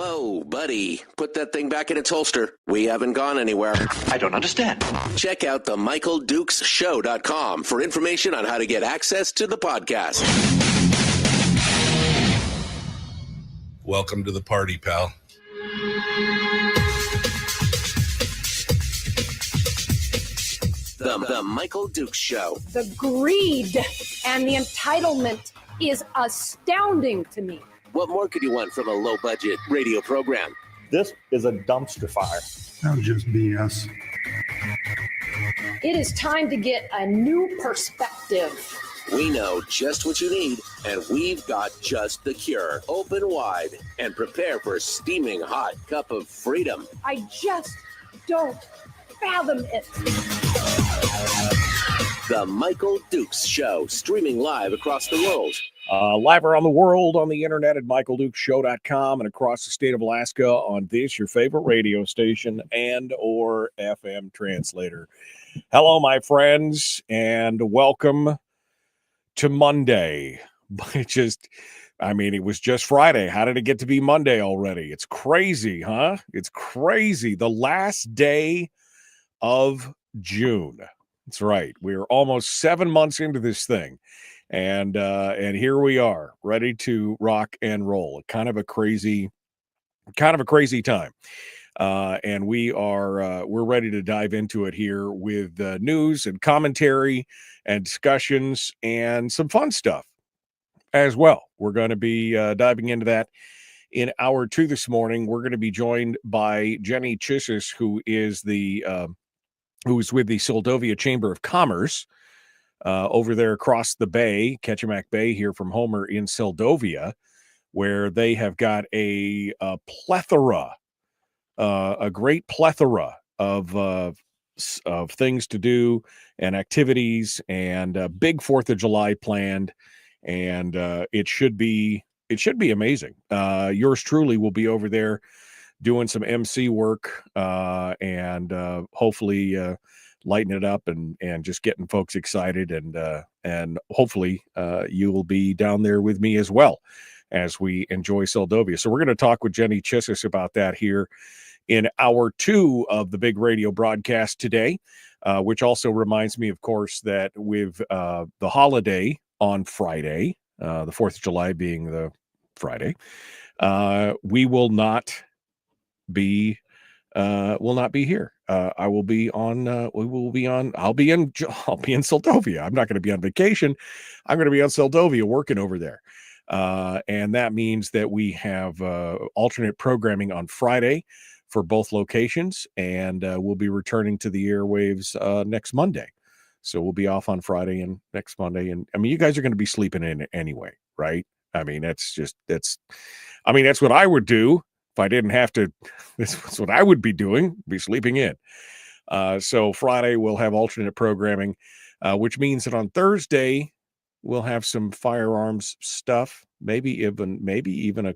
Whoa, buddy. Put that thing back in its holster. We haven't gone anywhere. I don't understand. Check out the MichaelDukesShow.com for information on how to get access to the podcast. Welcome to the party, pal. The Michael Dukes Show. The greed and the entitlement is astounding to me. What more could you want from a low-budget radio program? This is a dumpster fire. That was just BS. It is time to get a new perspective. We know just what you need, and we've got just the cure. Open wide and prepare for a steaming hot cup of freedom. I just don't fathom it. The Michael Dukes Show, streaming live across the world. Live around the world on the internet at MichaelDukesShow.com and across the state of Alaska on this, your favorite radio station and or FM translator. Hello, my friends, and welcome to Monday. It was just Friday. How did it get to be Monday already? It's crazy, huh? It's crazy. The last day of June. That's right. We're almost 7 months into this thing. And here we are, ready to rock and roll. Kind of a crazy time. And we're ready to dive into it here with news and commentary and discussions and some fun stuff as well. We're going to be diving into that in hour 2 this morning. We're going to be joined by Jenny Chissus, who is with the Seldovia Chamber of Commerce over there across the bay, Ketchimack Bay, here from Homer in Seldovia, where they have got a great plethora of things to do and activities, and a big 4th of July planned, and it should be amazing. Yours truly will be over there doing some MC work and hopefully lighten it up and just getting folks excited, and hopefully you will be down there with me as well as we enjoy Seldovia. So we're going to talk with Jenny Chissus about that here in hour 2 of the big radio broadcast today, which also reminds me, of course, that with the holiday on Friday, the 4th of July being the Friday, we will not be here. I will be on. I'll be in Seldovia. I'm not going to be on vacation. I'm going to be on Seldovia working over there, and that means that we have alternate programming on Friday for both locations, and we'll be returning to the airwaves next Monday. So we'll be off on Friday and next Monday, and I mean, you guys are going to be sleeping in anyway, right? I mean, that's what I would do. If I didn't have to, that's what I would be doing, be sleeping in. So Friday we'll have alternate programming, which means that on Thursday we'll have some firearms stuff, maybe even an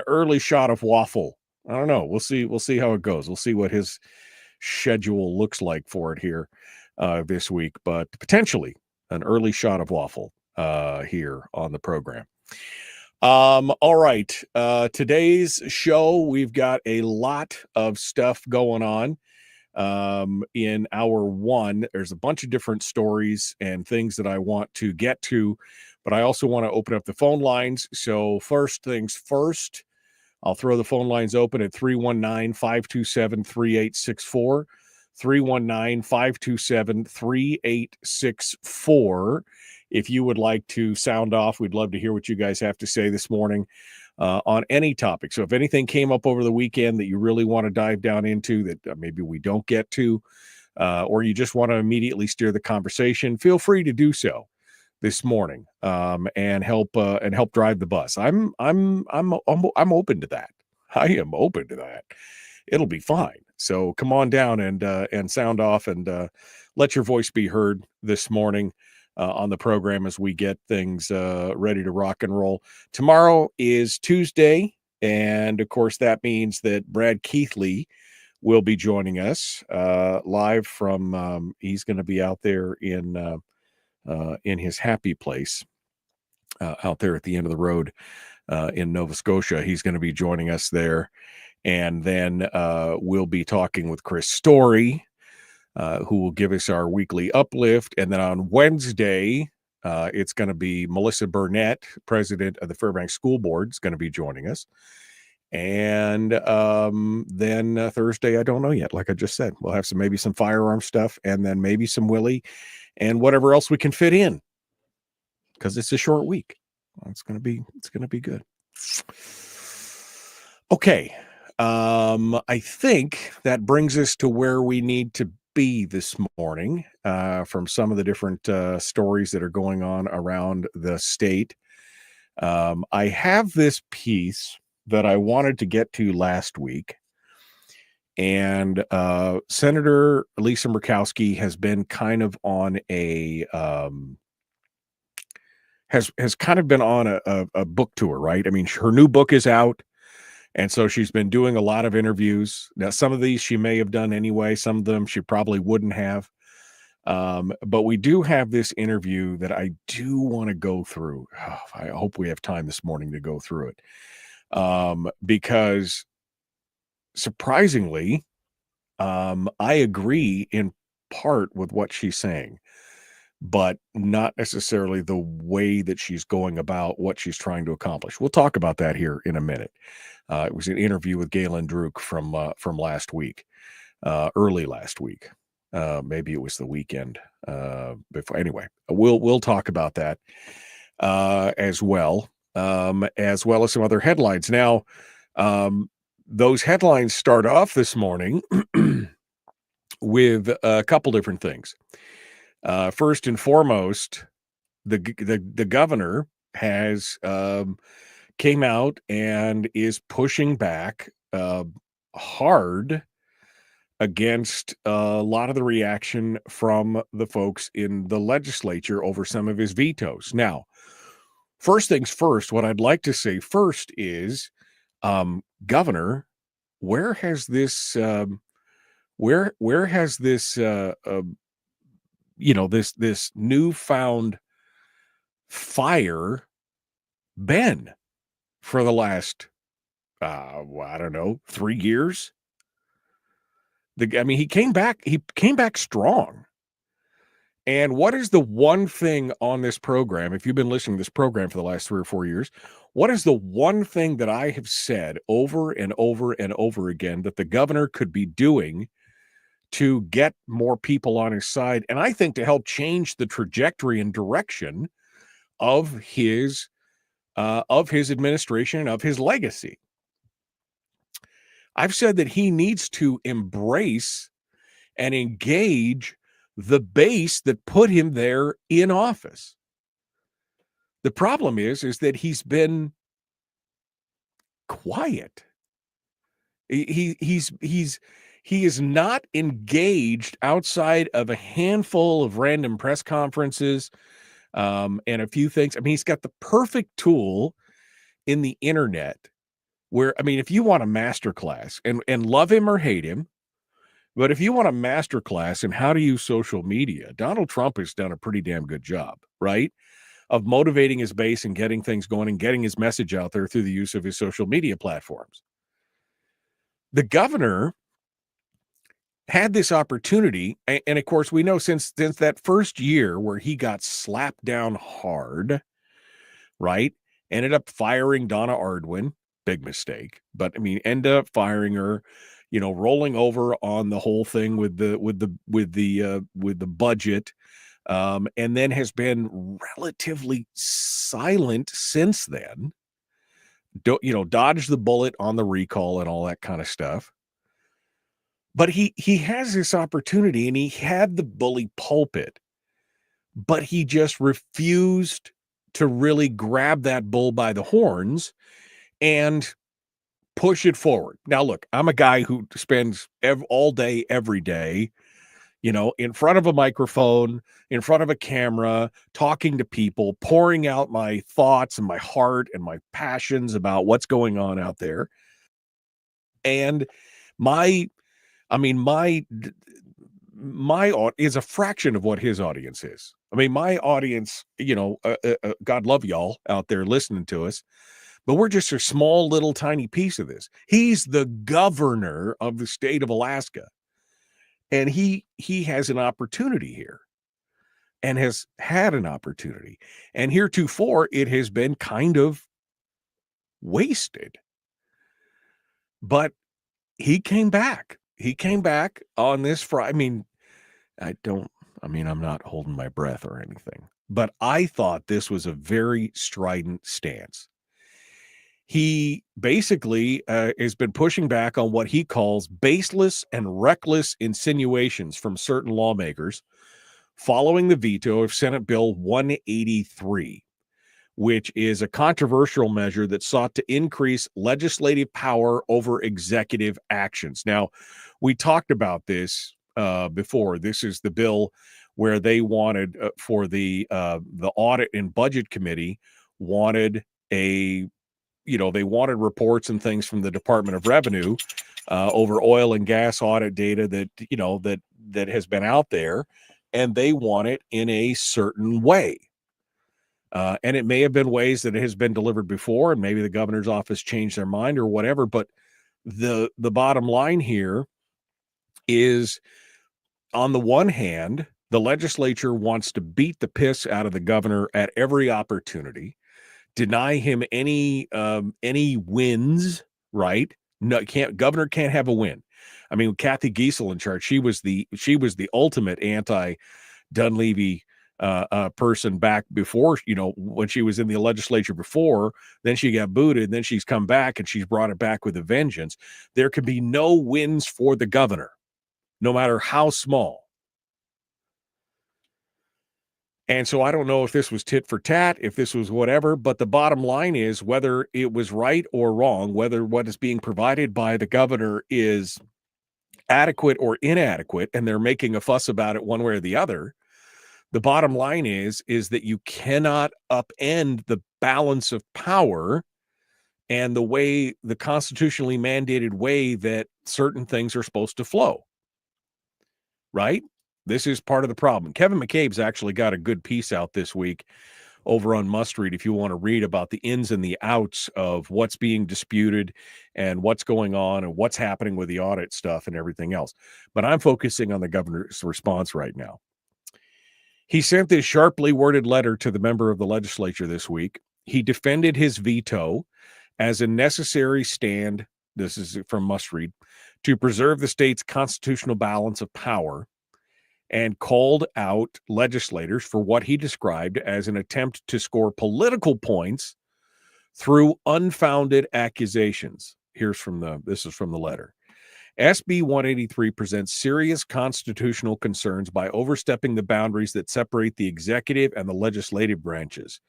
early shot of Waffle. I don't know. We'll see how it goes. We'll see what his schedule looks like for it here this week, but potentially an early shot of Waffle here on the program. All right. Today's show, we've got a lot of stuff going on. In hour 1, there's a bunch of different stories and things that I want to get to, but I also want to open up the phone lines. So first things first, I'll throw the phone lines open at 319-527-3864, 319-527-3864. If you would like to sound off, we'd love to hear what you guys have to say this morning on any topic. So if anything came up over the weekend that you really want to dive down into that maybe we don't get to, or you just want to immediately steer the conversation, feel free to do so this morning and help drive the bus. I'm open to that. I am open to that. It'll be fine. So come on down and sound off and let your voice be heard this morning on the program as we get things ready to rock and roll. Tomorrow is Tuesday, and of course that means that Brad Keithley will be joining us live from. He's going to be out there in his happy place out there at the end of the road in Nova Scotia. He's going to be joining us there. And then we'll be talking with Chris Story, who will give us our weekly uplift. And then on Wednesday, it's going to be Melissa Burnett, president of the Fairbanks School Board, is going to be joining us. And then Thursday, I don't know yet. Like I just said, we'll have maybe some firearm stuff, and then maybe some Willie and whatever else we can fit in, because it's a short week. It's going to be good. Okay. I think that brings us to where we need to be this morning, from some of the different stories that are going on around the state. I have this piece that I wanted to get to last week, and Senator Lisa Murkowski has been kind of on a has kind of been on a book tour, right? I mean, her new book is out. And so she's been doing a lot of interviews. Now, some of these she may have done anyway. Some of them she probably wouldn't have. But we do have this interview that I do want to go through. Oh, I hope we have time this morning to go through it. Because surprisingly, I agree in part with what she's saying, but not necessarily the way that she's going about what she's trying to accomplish. We'll talk about that here in a minute. It was an interview with Galen Druk from last week, early last week. Maybe it was the weekend. Anyway, we'll talk about that as well as some other headlines. Now, those headlines start off this morning with a couple different things. First and foremost, the governor has came out and is pushing back hard against a lot of the reaction from the folks in the legislature over some of his vetoes. Now, first things first, what I'd like to say first is, Governor, where has this this newfound fire been for the last, I don't know, 3 years? He came back strong. And what is the one thing on this program, if you've been listening to this program for the last 3 or 4 years, what is the one thing that I have said over and over and over again that the governor could be doing to get more people on his side, and I think to help change the trajectory and direction of his administration, of his legacy? I've said that he needs to embrace and engage the base that put him there in office. The problem is that he's been quiet. He is not engaged outside of a handful of random press conferences and a few things. I mean, he's got the perfect tool in the internet where, I mean, if you want a masterclass, and love him or hate him, but if you want a masterclass in how to use social media, Donald Trump has done a pretty damn good job, right, of motivating his base and getting things going and getting his message out there through the use of his social media platforms. The governor had this opportunity, and of course, we know since that first year where he got slapped down hard, right, ended up firing Donna Ardwin, big mistake, but I mean, ended up firing her, rolling over on the whole thing with the budget, and then has been relatively silent since then. Dodged the bullet on the recall and all that kind of stuff. But he has this opportunity, and he had the bully pulpit, but he just refused to really grab that bull by the horns and push it forward. Now, look, I'm a guy who spends all day, every day, in front of a microphone, in front of a camera, talking to people, pouring out my thoughts and my heart and my passions about what's going on out there. And my is a fraction of what his audience is. I mean, my audience, God love y'all out there listening to us. But we're just a small little tiny piece of this. He's the governor of the state of Alaska. And he has an opportunity here and has had an opportunity. And heretofore, it has been kind of wasted. But he came back. He came back on this Friday. I'm not holding my breath or anything, but I thought this was a very strident stance. He basically has been pushing back on what he calls baseless and reckless insinuations from certain lawmakers following the veto of Senate Bill 183, which is a controversial measure that sought to increase legislative power over executive actions. Now, we talked about this before. This is the bill where they wanted for the Audit and Budget Committee wanted they wanted reports and things from the Department of Revenue over oil and gas audit data that has been out there, and they want it in a certain way. And it may have been ways that it has been delivered before, and maybe the governor's office changed their mind or whatever. But the bottom line here is, on the one hand, the legislature wants to beat the piss out of the governor at every opportunity, deny him any wins, right? No, governor can't have a win. I mean, Kathy Giesel in charge, she was the ultimate anti-Dunleavy person back before, when she was in the legislature before. Then she got booted, then she's come back and she's brought it back with a vengeance. There can be no wins for the governor, no matter how small. And so I don't know if this was tit for tat, if this was whatever, but the bottom line is, whether it was right or wrong, whether what is being provided by the governor is adequate or inadequate, and they're making a fuss about it one way or the other, the bottom line is that you cannot upend the balance of power and the constitutionally mandated way that certain things are supposed to flow. Right? This is part of the problem. Kevin McCabe's actually got a good piece out this week over on Must Read if you want to read about the ins and the outs of what's being disputed and what's going on and what's happening with the audit stuff and everything else. But I'm focusing on the governor's response right now. He sent this sharply worded letter to the member of the legislature this week. He defended his veto as a necessary stand, this is from Must Read, to preserve the state's constitutional balance of power, and called out legislators for what he described as an attempt to score political points through unfounded accusations. This is from the letter. SB 183 presents serious constitutional concerns by overstepping the boundaries that separate the executive and the legislative branches.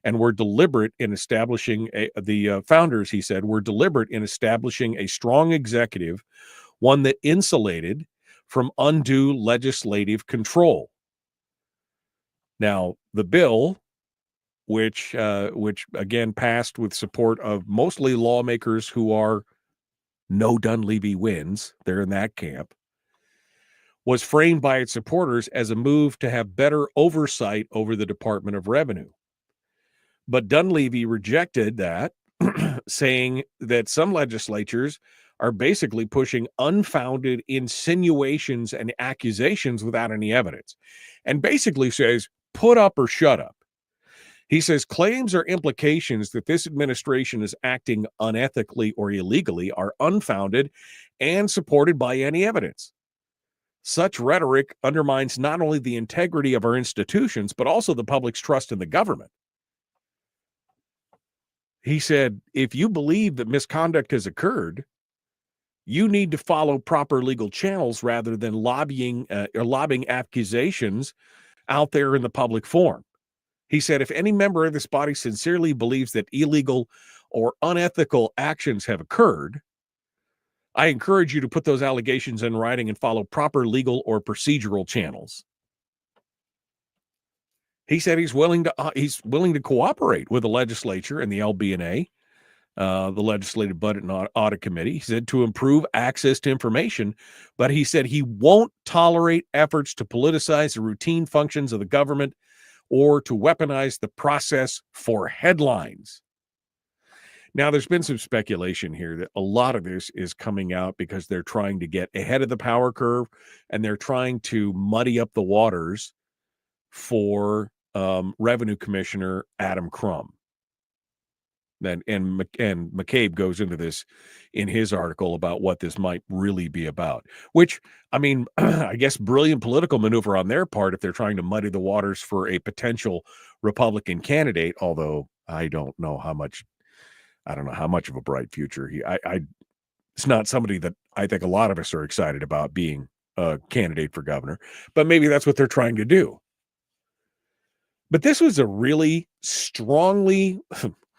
And we're deliberate in establishing the founders, he said, were deliberate in establishing a strong executive, one that insulated from undue legislative control. Now, the bill, which again passed with support of mostly lawmakers who are no Dunleavy wins, they're in that camp, was framed by its supporters as a move to have better oversight over the Department of Revenue. But Dunleavy rejected that, saying that some legislatures are basically pushing unfounded insinuations and accusations without any evidence, and basically says, put up or shut up. He says claims or implications that this administration is acting unethically or illegally are unfounded and supported by any evidence. Such rhetoric undermines not only the integrity of our institutions, but also the public's trust in the government. He said, if you believe that misconduct has occurred, you need to follow proper legal channels rather than lobbing accusations out there in the public forum. He said, if any member of this body sincerely believes that illegal or unethical actions have occurred, I encourage you to put those allegations in writing and follow proper legal or procedural channels. He said he's willing to cooperate with the legislature and the LB&A, the Legislative Budget and Audit Committee. He said to improve access to information, but he said he won't tolerate efforts to politicize the routine functions of the government or to weaponize the process for headlines. Now, there's been some speculation here that a lot of this is coming out because they're trying to get ahead of the power curve, and they're trying to muddy up the waters for Revenue Commissioner Adam Crum. And McCabe goes into this in his article about what this might really be about, which, I mean, I guess brilliant political maneuver on their part if they're trying to muddy the waters for a potential Republican candidate, although I don't know how much of a bright future it's not somebody that I think a lot of us are excited about being a candidate for governor, but maybe that's what they're trying to do. But this was a really strongly,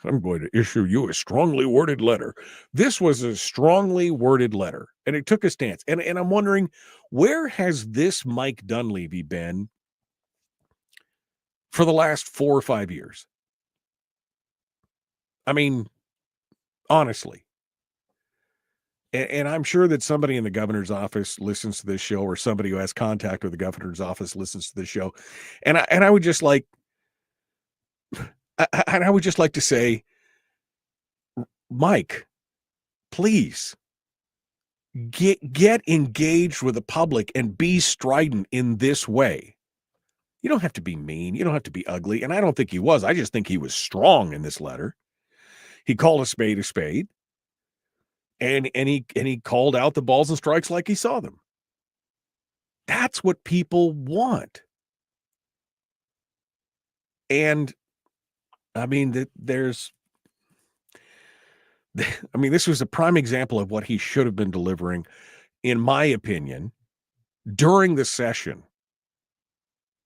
I'm going to issue you a strongly worded letter. This was a strongly worded letter, and it took a stance. And I'm wondering, where has this Mike Dunleavy been for the last 4 or 5 years? I mean, honestly. And I'm sure that somebody in the governor's office listens to this show, or somebody who has contact with the governor's office listens to this show. And I would just like, I would just like to say, Mike, please get engaged with the public and be strident in this way. You don't have to be mean. You don't have to be ugly. And I don't think he was. I just think he was strong in this letter. He called a spade a spade. And he called out the balls and strikes like he saw them. That's what people want. And I mean, this was a prime example of what he should have been delivering, in my opinion, during the session.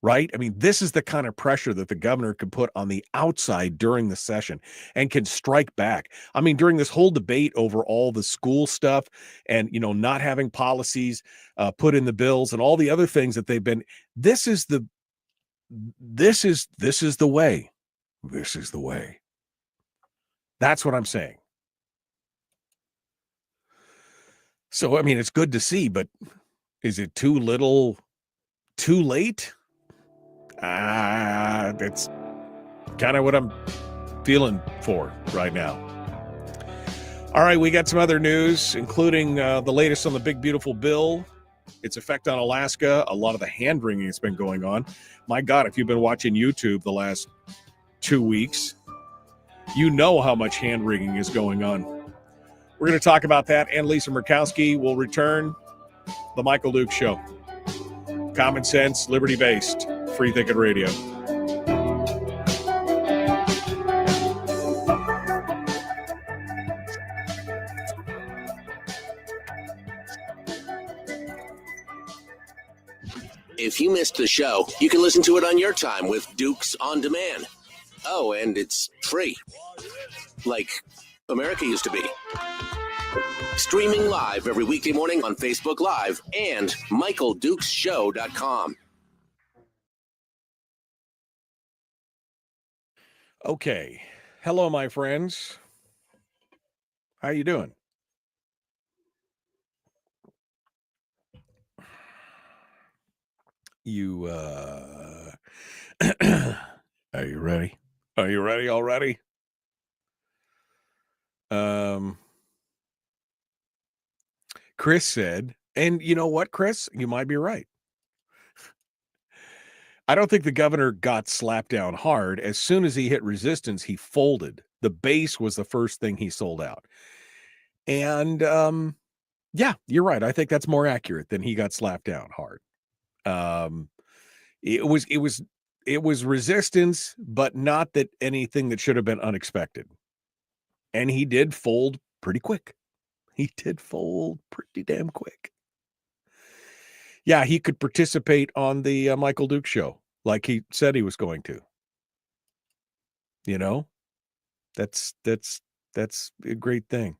Right? I mean, this is the kind of pressure that the governor can put on the outside during the session and can strike back. I mean, during this whole debate over all the school stuff and, not having policies put in the bills and all the other things that they've been, this is the way. This is the way. That's what I'm saying. So, I mean, it's good to see, but is it too little, too late? That's kind of what I'm feeling for right now. All right, we got some other news, including the latest on the big, beautiful bill, its effect on Alaska, a lot of the hand-wringing that's been going on. My God, if you've been watching YouTube the last 2 weeks, you know how much hand-wringing is going on. We're going to talk about that, and Lisa Murkowski will return. The Michael Duke Show. Common sense, liberty-based. Free Thinking Radio. If you missed the show, you can listen to it on your time with Dukes On Demand. Oh, and it's free. Like America used to be. Streaming live every weekday morning on Facebook Live and MichaelDukesShow.com. Okay. Hello, my friends. How you doing? You, are you ready? Are you ready already? Chris said, and you know what, Chris? You might be right. I don't think the governor got slapped down hard. As soon as he hit resistance, he folded. The base was the first thing he sold out. And yeah, you're right. I think that's more accurate than he got slapped down hard. It was resistance, but not that anything that should have been unexpected. And he did fold pretty quick. He did fold pretty damn quick. Yeah, he could participate on the Michael Duke Show like he said he was going to. That's a great thing.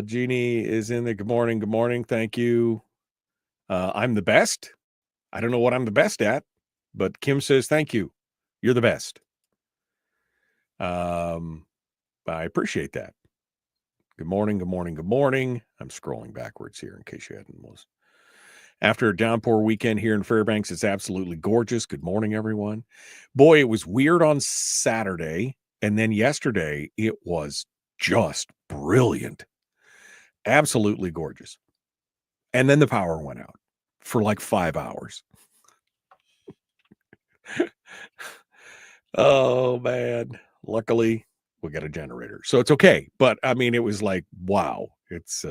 Jeannie is in there. Good morning. Good morning. Thank you. I'm the best. I don't know what I'm the best at, but Kim says, thank you. You're the best. I appreciate that. Good morning. Good morning. Good morning. I'm scrolling backwards here in case you hadn't noticed. After a downpour weekend here in Fairbanks, it's absolutely gorgeous. Good morning, everyone. Boy, it was weird on Saturday. And then yesterday, it was just brilliant. Absolutely gorgeous. And then the power went out for like 5 hours. Oh, man. Luckily, we got a generator. So it's okay. But, I mean, it was like, wow. It's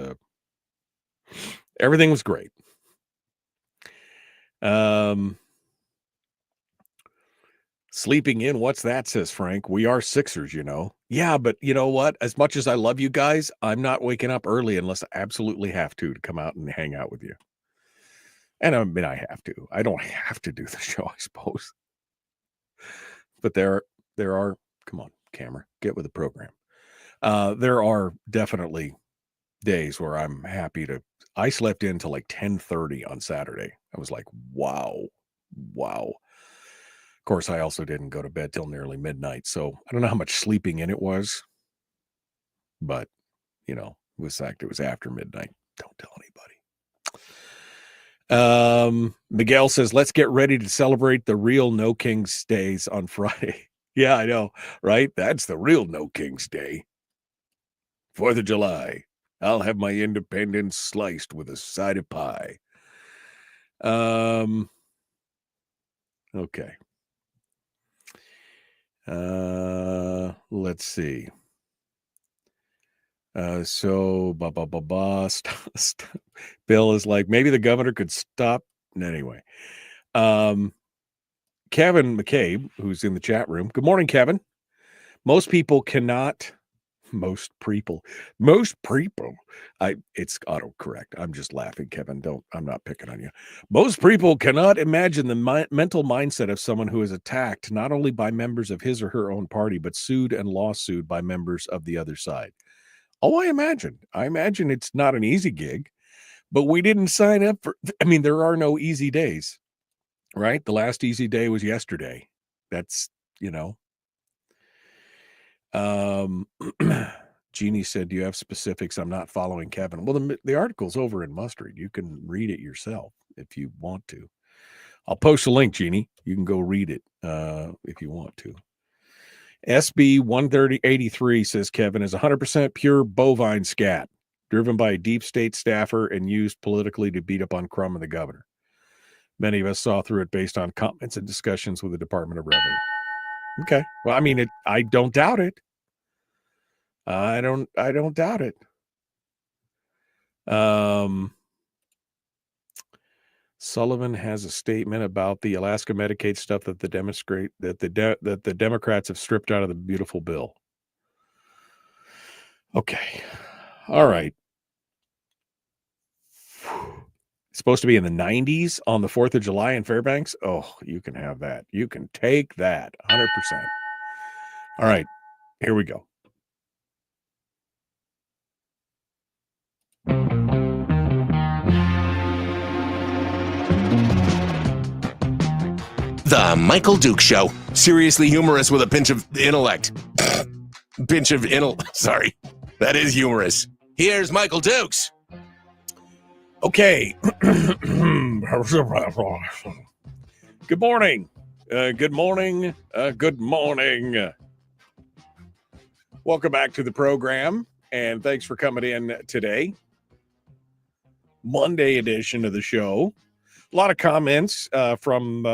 everything was great. Sleeping in, what's that, says Frank. We are Sixers, you know. Yeah, but you know what? As much as I love you guys, I'm not waking up early unless I absolutely have to come out and hang out with you. And I mean, I have to. I don't have to do the show, I suppose. But there are, come on, camera, get with the program. There are definitely days where I'm happy to. I slept in till like 10:30 on Saturday. I was like, wow. Of course, I also didn't go to bed till nearly midnight, so I don't know how much sleeping in it was, but you know, it was after midnight. Don't tell anybody. Miguel says, let's get ready to celebrate the real No Kings Days on Friday. Yeah, I know, right? That's the real No Kings Day. 4th of July. I'll have my independence sliced with a side of pie. Okay. Let's see. So Bill is like, maybe the governor could stop. Anyway, Kevin McCabe, who's in the chat room. Good morning, Kevin. Most people, it's autocorrect. I'm just laughing, Kevin. I'm not picking on you. Most people cannot imagine the mental mindset of someone who is attacked not only by members of his or her own party, but sued and lawsued by members of the other side. Oh, I imagine it's not an easy gig, but we didn't sign up for, I mean, there are no easy days, right? The last easy day was yesterday. That's, you know, Jeannie said, do you have specifics? I'm not following Kevin. Well, the article's over in Mustard. You can read it yourself if you want to. I'll post a link, Jeannie. You can go read it if you want to. SB 13083, says Kevin, is 100% pure bovine scat, driven by a deep state staffer and used politically to beat up on Crum and the governor. Many of us saw through it based on comments and discussions with the Department of Revenue. Okay. Well, I mean, I don't doubt it. I don't doubt it. Sullivan has a statement about the Alaska Medicaid stuff that the Democrats have stripped out of the beautiful bill. Okay. All right. It's supposed to be in the 90s on the 4th of July in Fairbanks. Oh, you can have that. You can take that 100%. All right. Here we go. The Michael Duke Show. Seriously humorous with a pinch of intellect. Sorry. That is humorous. Here's Michael Dukes. Okay. Good morning. Good morning. Good morning. Welcome back to the program, and thanks for coming in today. Monday edition of the show. A lot of comments from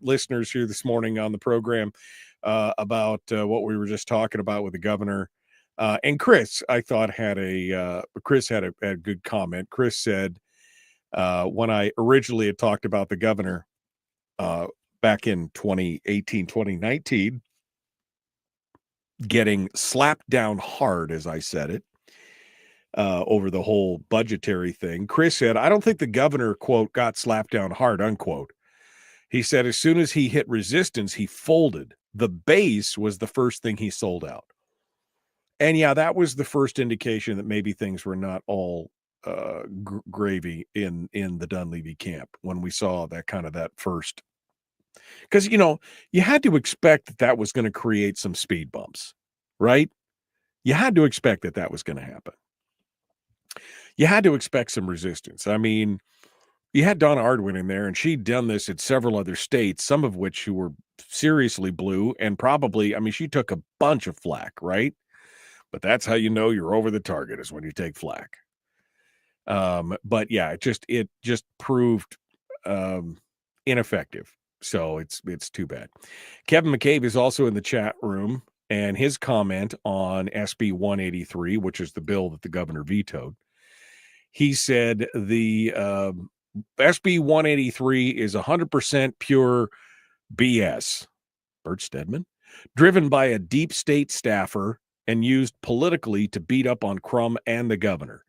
listeners here this morning on the program about what we were just talking about with the governor. And Chris, I thought, had a good comment. Chris said, when I originally had talked about the governor back in 2018, 2019, getting slapped down hard, as I said it, over the whole budgetary thing. Chris said, I don't think the governor, quote, got slapped down hard, unquote. He said, as soon as he hit resistance, he folded. The base was the first thing he sold out. And yeah, that was the first indication that maybe things were not all gravy in the Dunleavy camp when we saw that first. Because, you know, you had to expect that was going to create some speed bumps, right? You had to expect that was going to happen. You had to expect some resistance. I mean, You had Donna Ardwin in there, and she'd done this at several other states, some of which who were seriously blue, and probably, I mean, she took a bunch of flack, right? But that's how you know you're over the target, is when you take flack. But yeah, it just proved ineffective. So it's too bad. Kevin McCabe is also in the chat room, and his comment on SB 183, which is the bill that the governor vetoed, he said the SB 183 is 100% pure BS. Bert Stedman, driven by a deep state staffer and used politically to beat up on Crum and the governor.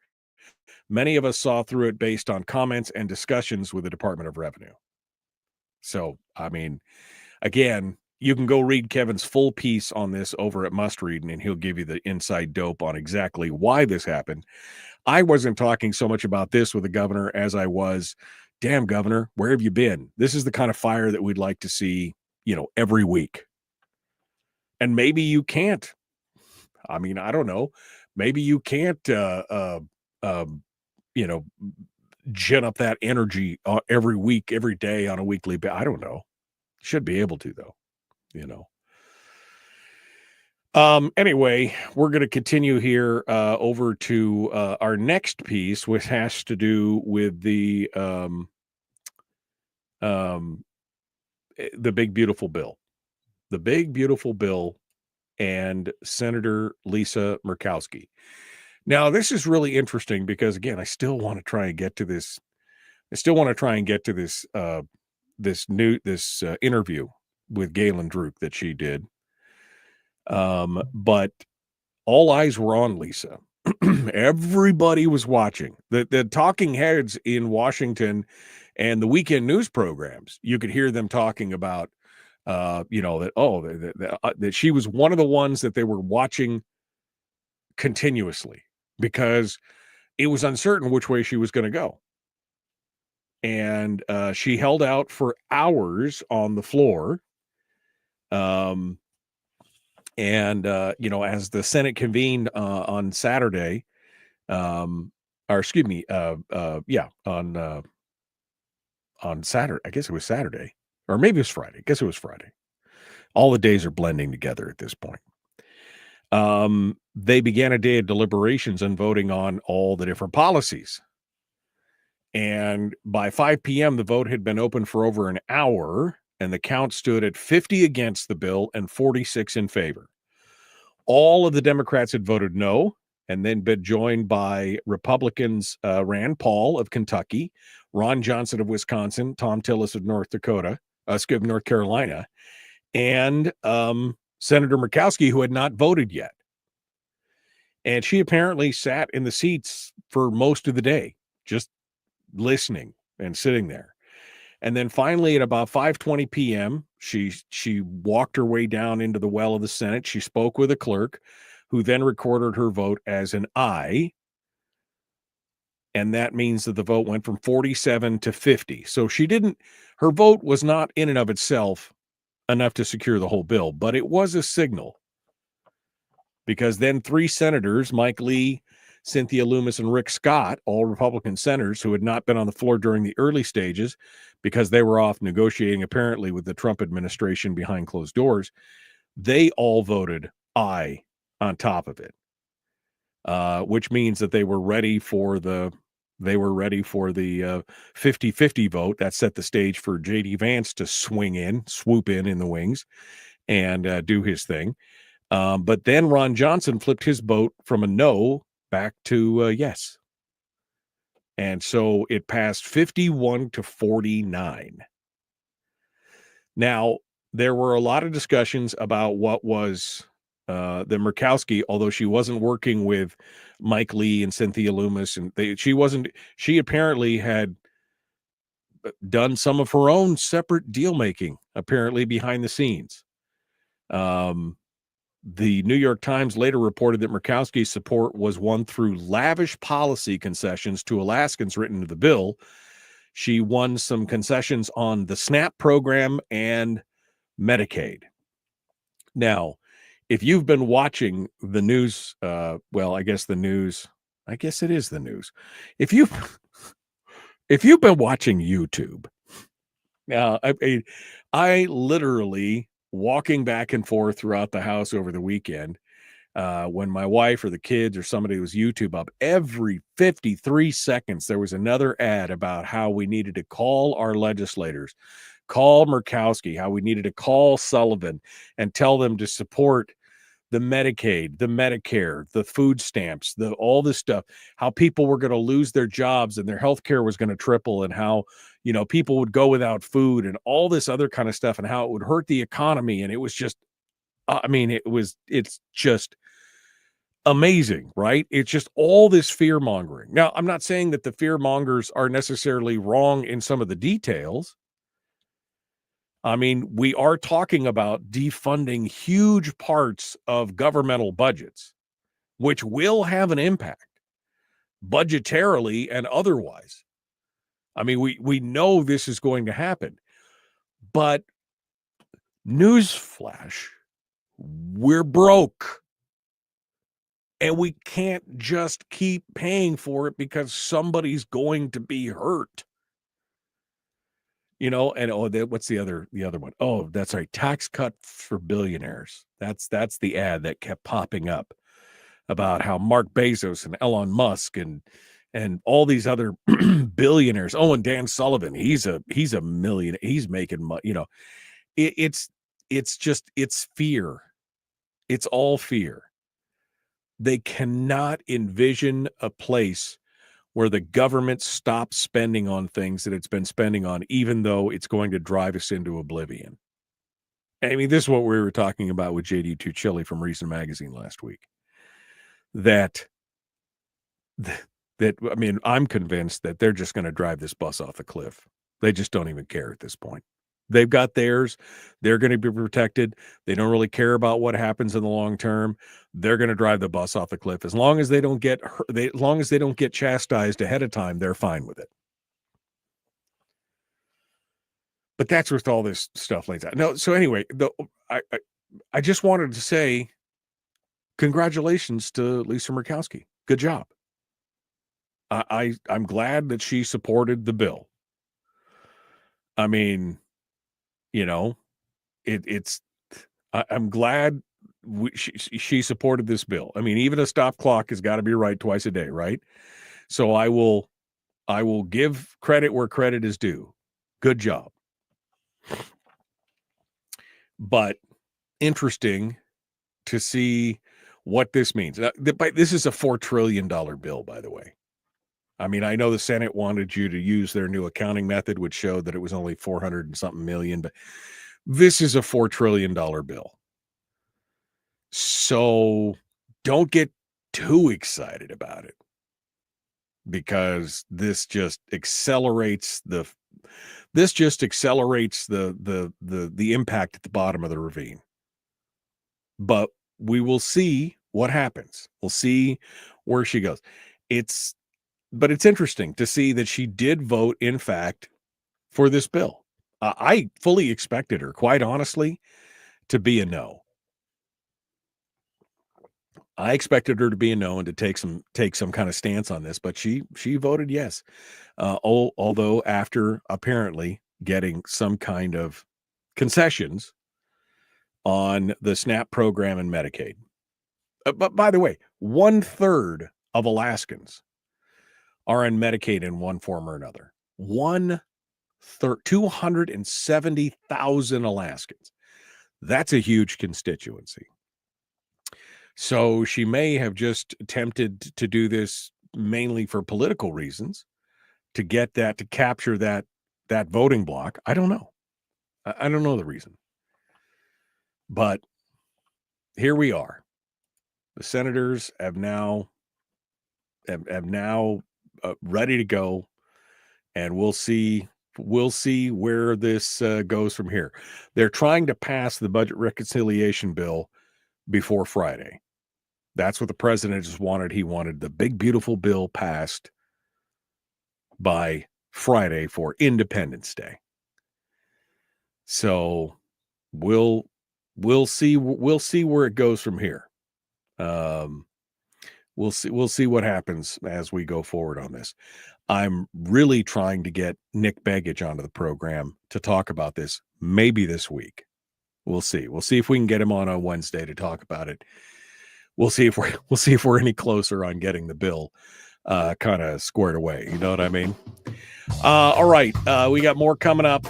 Many of us saw through it based on comments and discussions with the Department of Revenue. So, I mean, again, you can go read Kevin's full piece on this over at Must Read, and he'll give you the inside dope on exactly why this happened. I wasn't talking so much about this with the governor as I was, damn, governor, where have you been? This is the kind of fire that we'd like to see, every week. And maybe you can't. I mean, I don't know. Maybe you can't, gin up that energy every week, every day on a weekly basis. I don't know. Should be able to, though, Anyway, we're going to continue here over to our next piece, which has to do with the big, beautiful bill. The big, beautiful bill and Senator Lisa Murkowski. Now, this is really interesting because, again, I still want to try and get to this. I still want to try and get to this this interview with Galen Druk that she did. But all eyes were on Lisa. Everybody was watching. The talking heads in Washington and the weekend news programs, you could hear them talking about, that she was one of the ones that they were watching continuously because it was uncertain which way she was going to go. And she held out for hours on the floor. And as the Senate convened on Saturday, on Saturday, I guess it was Saturday, or maybe it was Friday. I guess it was Friday. All the days are blending together at this point. They began a day of deliberations and voting on all the different policies. And by 5 p.m., the vote had been open for over an hour, and the count stood at 50 against the bill and 46 in favor. All of the Democrats had voted no, and then been joined by Republicans Rand Paul of Kentucky, Ron Johnson of Wisconsin, Tom Tillis of North Carolina, and Senator Murkowski, who had not voted yet. And she apparently sat in the seats for most of the day, just listening and sitting there. And then finally at about 5:20 p.m., she walked her way down into the well of the Senate. She spoke with a clerk who then recorded her vote as an aye. And that means that the vote went from 47 to 50. So her vote was not in and of itself enough to secure the whole bill, but it was a signal. Because then 3 senators, Mike Lee, Cynthia Lummis, and Rick Scott, all Republican senators who had not been on the floor during the early stages because they were off negotiating apparently with the Trump administration behind closed doors, they all voted aye on top of it, which means that they were ready for the 50-50 vote. That set the stage for J.D. Vance to swoop in the wings and do his thing. But then Ron Johnson flipped his vote from a no back to yes. And so it passed 51 to 49. Now, there were a lot of discussions about what was the Murkowski, although she wasn't working with Mike Lee and Cynthia Lummis, and she apparently had done some of her own separate deal making, apparently behind the scenes. The New York Times later reported that Murkowski's support was won through lavish policy concessions to Alaskans written into the bill. She won some concessions on the SNAP program and Medicaid. Now, if you've been watching the news, I guess it is the news. If If you've been watching YouTube, now I literally walking back and forth throughout the house over the weekend, when my wife or the kids or somebody was YouTube up, every 53 seconds there was another ad about how we needed to call our legislators, call Murkowski, how we needed to call Sullivan and tell them to support the Medicaid, the Medicare, the food stamps, all this stuff, how people were going to lose their jobs and their health care was going to triple, and how, people would go without food and all this other kind of stuff, and how it would hurt the economy. And it was just, it's just amazing, right? It's just all this fear mongering. Now, I'm not saying that the fear mongers are necessarily wrong in some of the details. I mean, we are talking about defunding huge parts of governmental budgets, which will have an impact budgetarily and otherwise. I mean, we know this is going to happen, but newsflash, we're broke. And we can't just keep paying for it because somebody's going to be hurt. And what's the other one? Oh, that's right. Tax cut for billionaires. That's the ad that kept popping up about how Mark Bezos and Elon Musk and all these other billionaires. Oh, and Dan Sullivan, he's a million. He's making money. It's fear. It's all fear. They cannot envision a place where the government stops spending on things that it's been spending on, even though it's going to drive us into oblivion. I mean, this is what we were talking about with JD Tuchilli from Reason Magazine last week. I'm convinced that they're just going to drive this bus off the cliff. They just don't even care at this point. They've got theirs. They're going to be protected. They don't really care about what happens in the long term. They're going to drive the bus off the cliff. As long as they don't get as long as they don't get chastised ahead of time, they're fine with it. But that's where all this stuff lays out. No, so anyway, I just wanted to say congratulations to Lisa Murkowski. Good job. I'm glad that she supported the bill. I mean, I'm glad she supported this bill. I mean, even a stop clock has got to be right twice a day, right? So I will give credit where credit is due. Good job. But interesting to see what this means. This is a $4 trillion bill, by the way. I mean, I know the Senate wanted you to use their new accounting method, which showed that it was only 400 and something million, but this is a $4 trillion bill. So don't get too excited about it, because this just accelerates the impact at the bottom of the ravine. But we will see what happens. We'll see where she goes. But it's interesting to see that she did vote, in fact, for this bill. I fully expected her, quite honestly, to be a no. I expected her to be a no and to take some kind of stance on this, but she voted yes. Although after apparently getting some kind of concessions on the SNAP program and Medicaid. But by the way, 1/3 of Alaskans are in Medicaid in one form or another. 1/3, 270,000 Alaskans. That's a huge constituency. So she may have just attempted to do this mainly for political reasons, to capture that voting block. I don't know. I don't know the reason. But here we are. The senators have now ready to go, and we'll see where this goes from here. They're trying to pass the budget reconciliation bill before Friday. That's what the president just wanted. He wanted the big, beautiful bill passed by Friday for Independence Day. So we'll see where it goes from here. We'll see what happens as we go forward on this. I'm really trying to get Nick Begich onto the program to talk about this, maybe this week. We'll see. We'll see if we can get him on Wednesday to talk about it. We'll see if we're any closer on getting the bill kind of squared away. You know what I mean? All right. We got more coming up,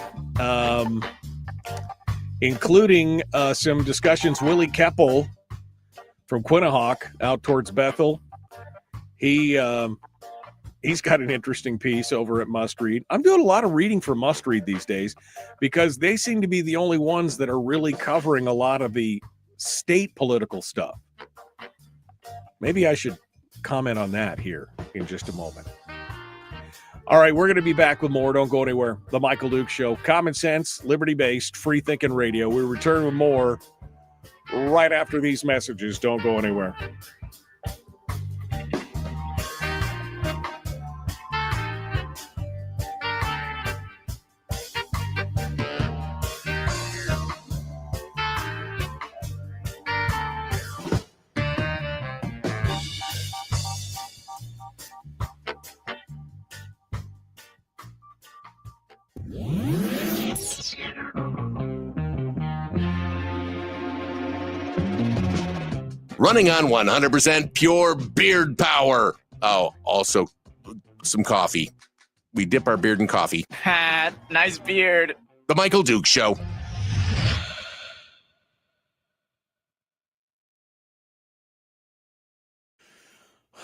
including some discussions. Willie Keppel from Quinnahock out towards Bethel. He's got an interesting piece over at Must Read. I'm doing a lot of reading for Must Read these days because they seem to be the only ones that are really covering a lot of the state political stuff. Maybe I should comment on that here in just a moment. All right, we're going to be back with more. Don't go anywhere. The Michael Dukes Show. Common sense, liberty-based, free-thinking radio. We return with more right after these messages. Don't go anywhere. Running on 100% pure beard power. Oh, also some coffee. We dip our beard in coffee. Ha, nice beard. The Michael Dukes Show.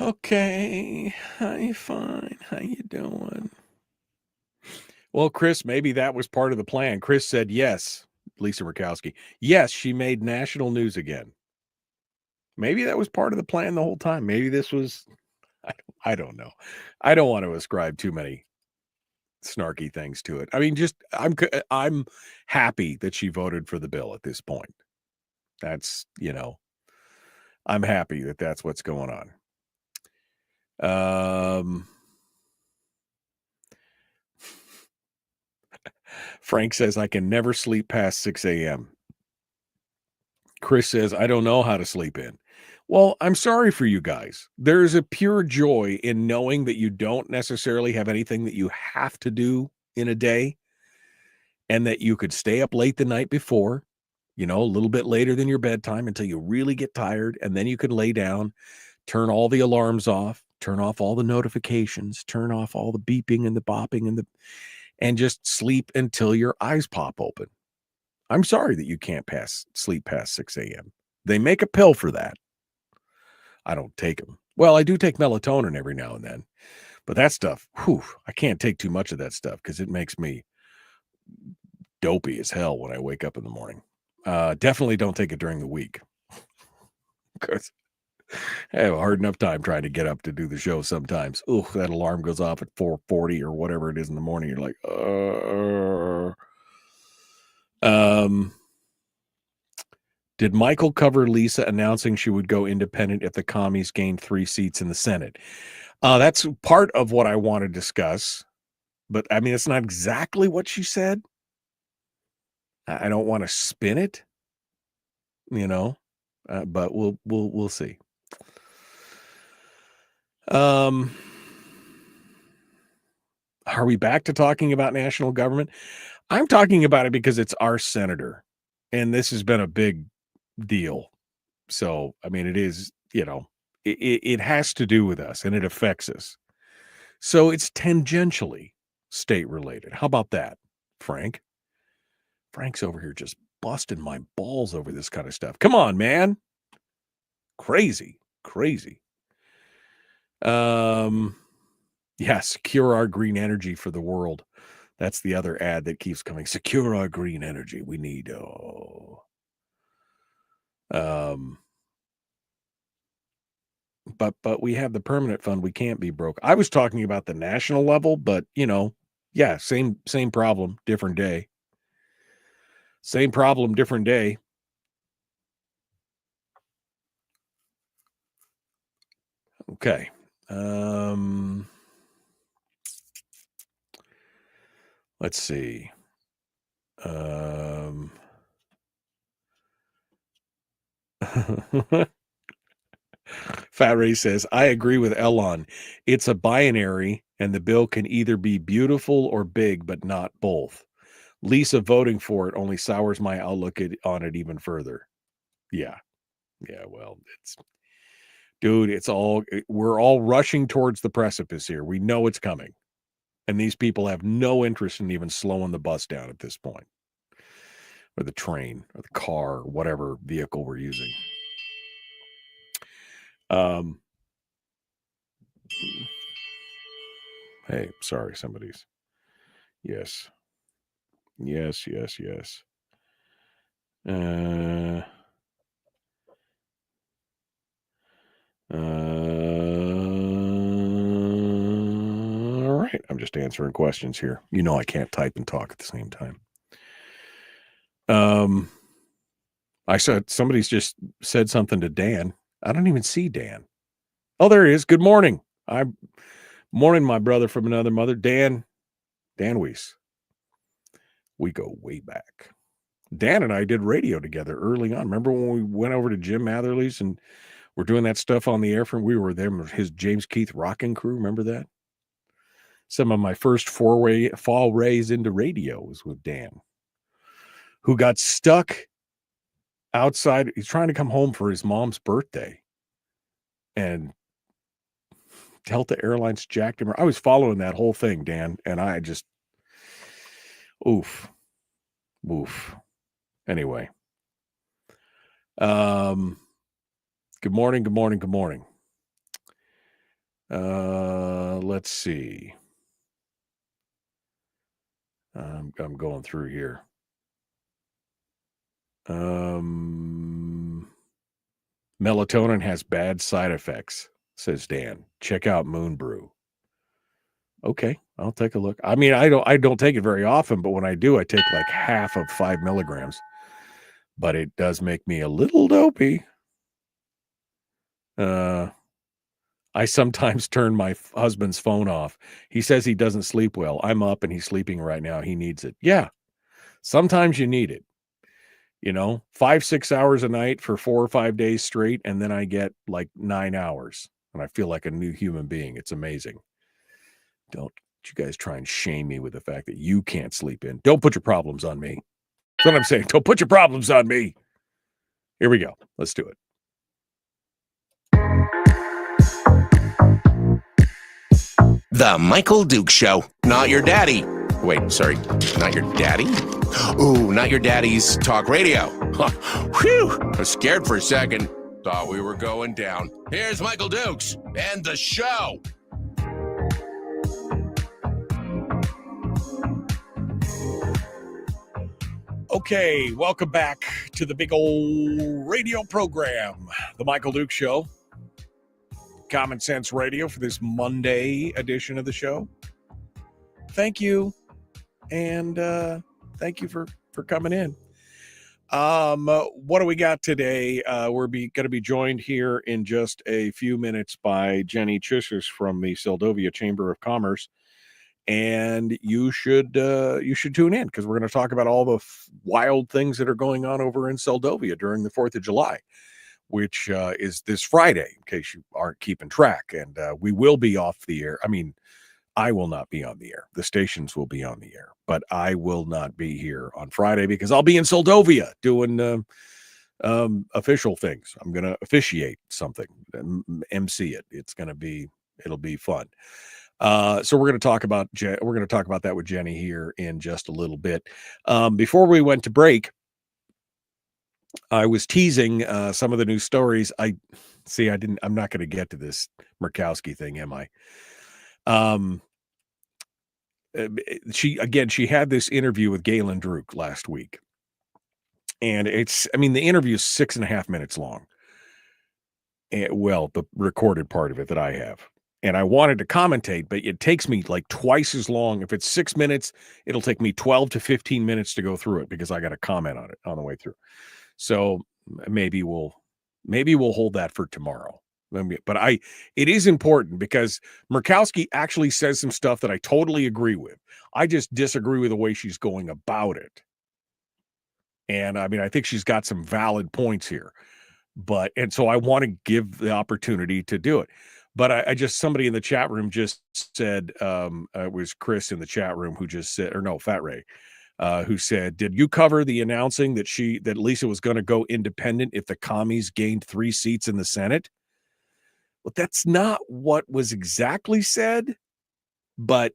Okay. Hi, fine. How you doing? Well, Chris, maybe that was part of the plan. Chris said yes. Lisa Murkowski. Yes, she made national news again. Maybe that was part of the plan the whole time. Maybe this was, I don't know. I don't want to ascribe too many snarky things to it. I mean, just I'm happy that she voted for the bill at this point. That's, I'm happy that that's what's going on. Frank says, I can never sleep past 6 a.m. Chris says, I don't know how to sleep in. Well, I'm sorry for you guys. There's a pure joy in knowing that you don't necessarily have anything that you have to do in a day and that you could stay up late the night before, a little bit later than your bedtime until you really get tired, and then you can lay down, turn all the alarms off, turn off all the notifications, turn off all the beeping and the bopping and just sleep until your eyes pop open. I'm sorry that you can't sleep past 6 a.m. They make a pill for that. I don't take them. Well, I do take melatonin every now and then, but that stuff, I can't take too much of that stuff because it makes me dopey as hell when I wake up in the morning. Definitely don't take it during the week because I have a hard enough time trying to get up to do the show sometimes. That alarm goes off at 4:40 or whatever it is in the morning. You're like, Did Michael cover Lisa announcing she would go independent if the commies gained 3 seats in the Senate? That's part of what I want to discuss, but I mean, it's not exactly what she said. I don't want to spin it, but we'll see. Are we back to talking about national government? I'm talking about it because it's our senator, and this has been a big deal. So, I mean, it is, it has to do with us and it affects us. So it's tangentially state related. How about that, Frank? Frank's over here just busting my balls over this kind of stuff. Come on, man. Crazy. Yeah, secure our green energy for the world. That's the other ad that keeps coming. Secure our green energy. We need, but we have the permanent fund. We can't be broke. I was talking about the national level, but yeah, same problem, different day. Same problem, different day. Okay. Let's see. Fat Ray says, I agree with Elon. It's a binary, and the bill can either be beautiful or big, but not both. Lisa voting for it only sours my outlook on it even further. Yeah. Yeah, well, we're all rushing towards the precipice here. We know it's coming. And these people have no interest in even slowing the bus down at this point. Or the train, or the car, or whatever vehicle we're using. Hey, sorry, somebody's. Yes. Yes. All right. I'm just answering questions here. You know I can't type and talk at the same time. I said somebody's just said something to Dan. I don't even see Dan. Oh, there he is. Good morning. Morning, my brother from another mother, Dan Weiss. We go way back. Dan and I did radio together early on. Remember when we went over to Jim Matherly's and we're doing that stuff on the air from, we were there, his James Keith rocking crew. Remember that? Some of my first fall rays into radio was with Dan, who got stuck outside. He's trying to come home for his mom's birthday, and Delta Airlines jacked him. I was following that whole thing, Dan, and I just, oof. Anyway, good morning. Let's see. I'm going through here. Melatonin has bad side effects, says Dan. Check out Moon Brew. Okay, I'll take a look. I mean, I don't take it very often, but when I do, I take like half of 5 milligrams. But it does make me a little dopey. I sometimes turn my husband's phone off. He says he doesn't sleep well. I'm up and he's sleeping right now. He needs it. Yeah, sometimes you need it. 5-6 hours a night for 4 or 5 days straight, and then I get like 9 hours, and I feel like a new human being. It's amazing. Don't you guys try and shame me with the fact that you can't sleep in. Don't put your problems on me. That's what I'm saying. Don't put your problems on me. Here we go. Let's do it. The Michael Duke Show. Not your daddy. Wait, sorry. Not your daddy? Ooh, not your daddy's talk radio. Whew. I was scared for a second. Thought we were going down. Here's Michael Dukes and the show. Okay, welcome back to the big old radio program, The Michael Duke Show. Common Sense Radio for this Monday edition of the show. Thank you. And thank you for coming in. What do we got today? We're going to be joined here in just a few minutes by Jenny Chissus from the Seldovia Chamber of Commerce. And you should tune in because we're going to talk about all the wild things that are going on over in Seldovia during the 4th of July, which is this Friday, in case you aren't keeping track. And we will be off the air. I mean, I will not be on the air. The stations will be on the air, but I will not be here on Friday because I'll be in Seldovia doing official things. I'm going to officiate something, MC it. It'll be fun. So we're going to talk about that with Jenny here in just a little bit. Before we went to break, I was teasing some of the new stories. I'm not going to get to this Murkowski thing, am I? She had this interview with Galen Druk last week, and the interview is 6.5 minutes long. The recorded part of it that I have. And I wanted to commentate, but it takes me like twice as long. If it's 6 minutes, it'll take me 12 to 15 minutes to go through it because I got to comment on it on the way through. So maybe we'll hold that for tomorrow. But it is important because Murkowski actually says some stuff that I totally agree with. I just disagree with the way she's going about it. And I think she's got some valid points here. and so I want to give the opportunity to do it. But I just, somebody in the chat room just said, it was Chris in the chat room who just said, or no, Fat Ray, who said, did you cover the announcing that Lisa was going to go independent if the commies gained 3 seats in the Senate? Well, that's not what was exactly said, but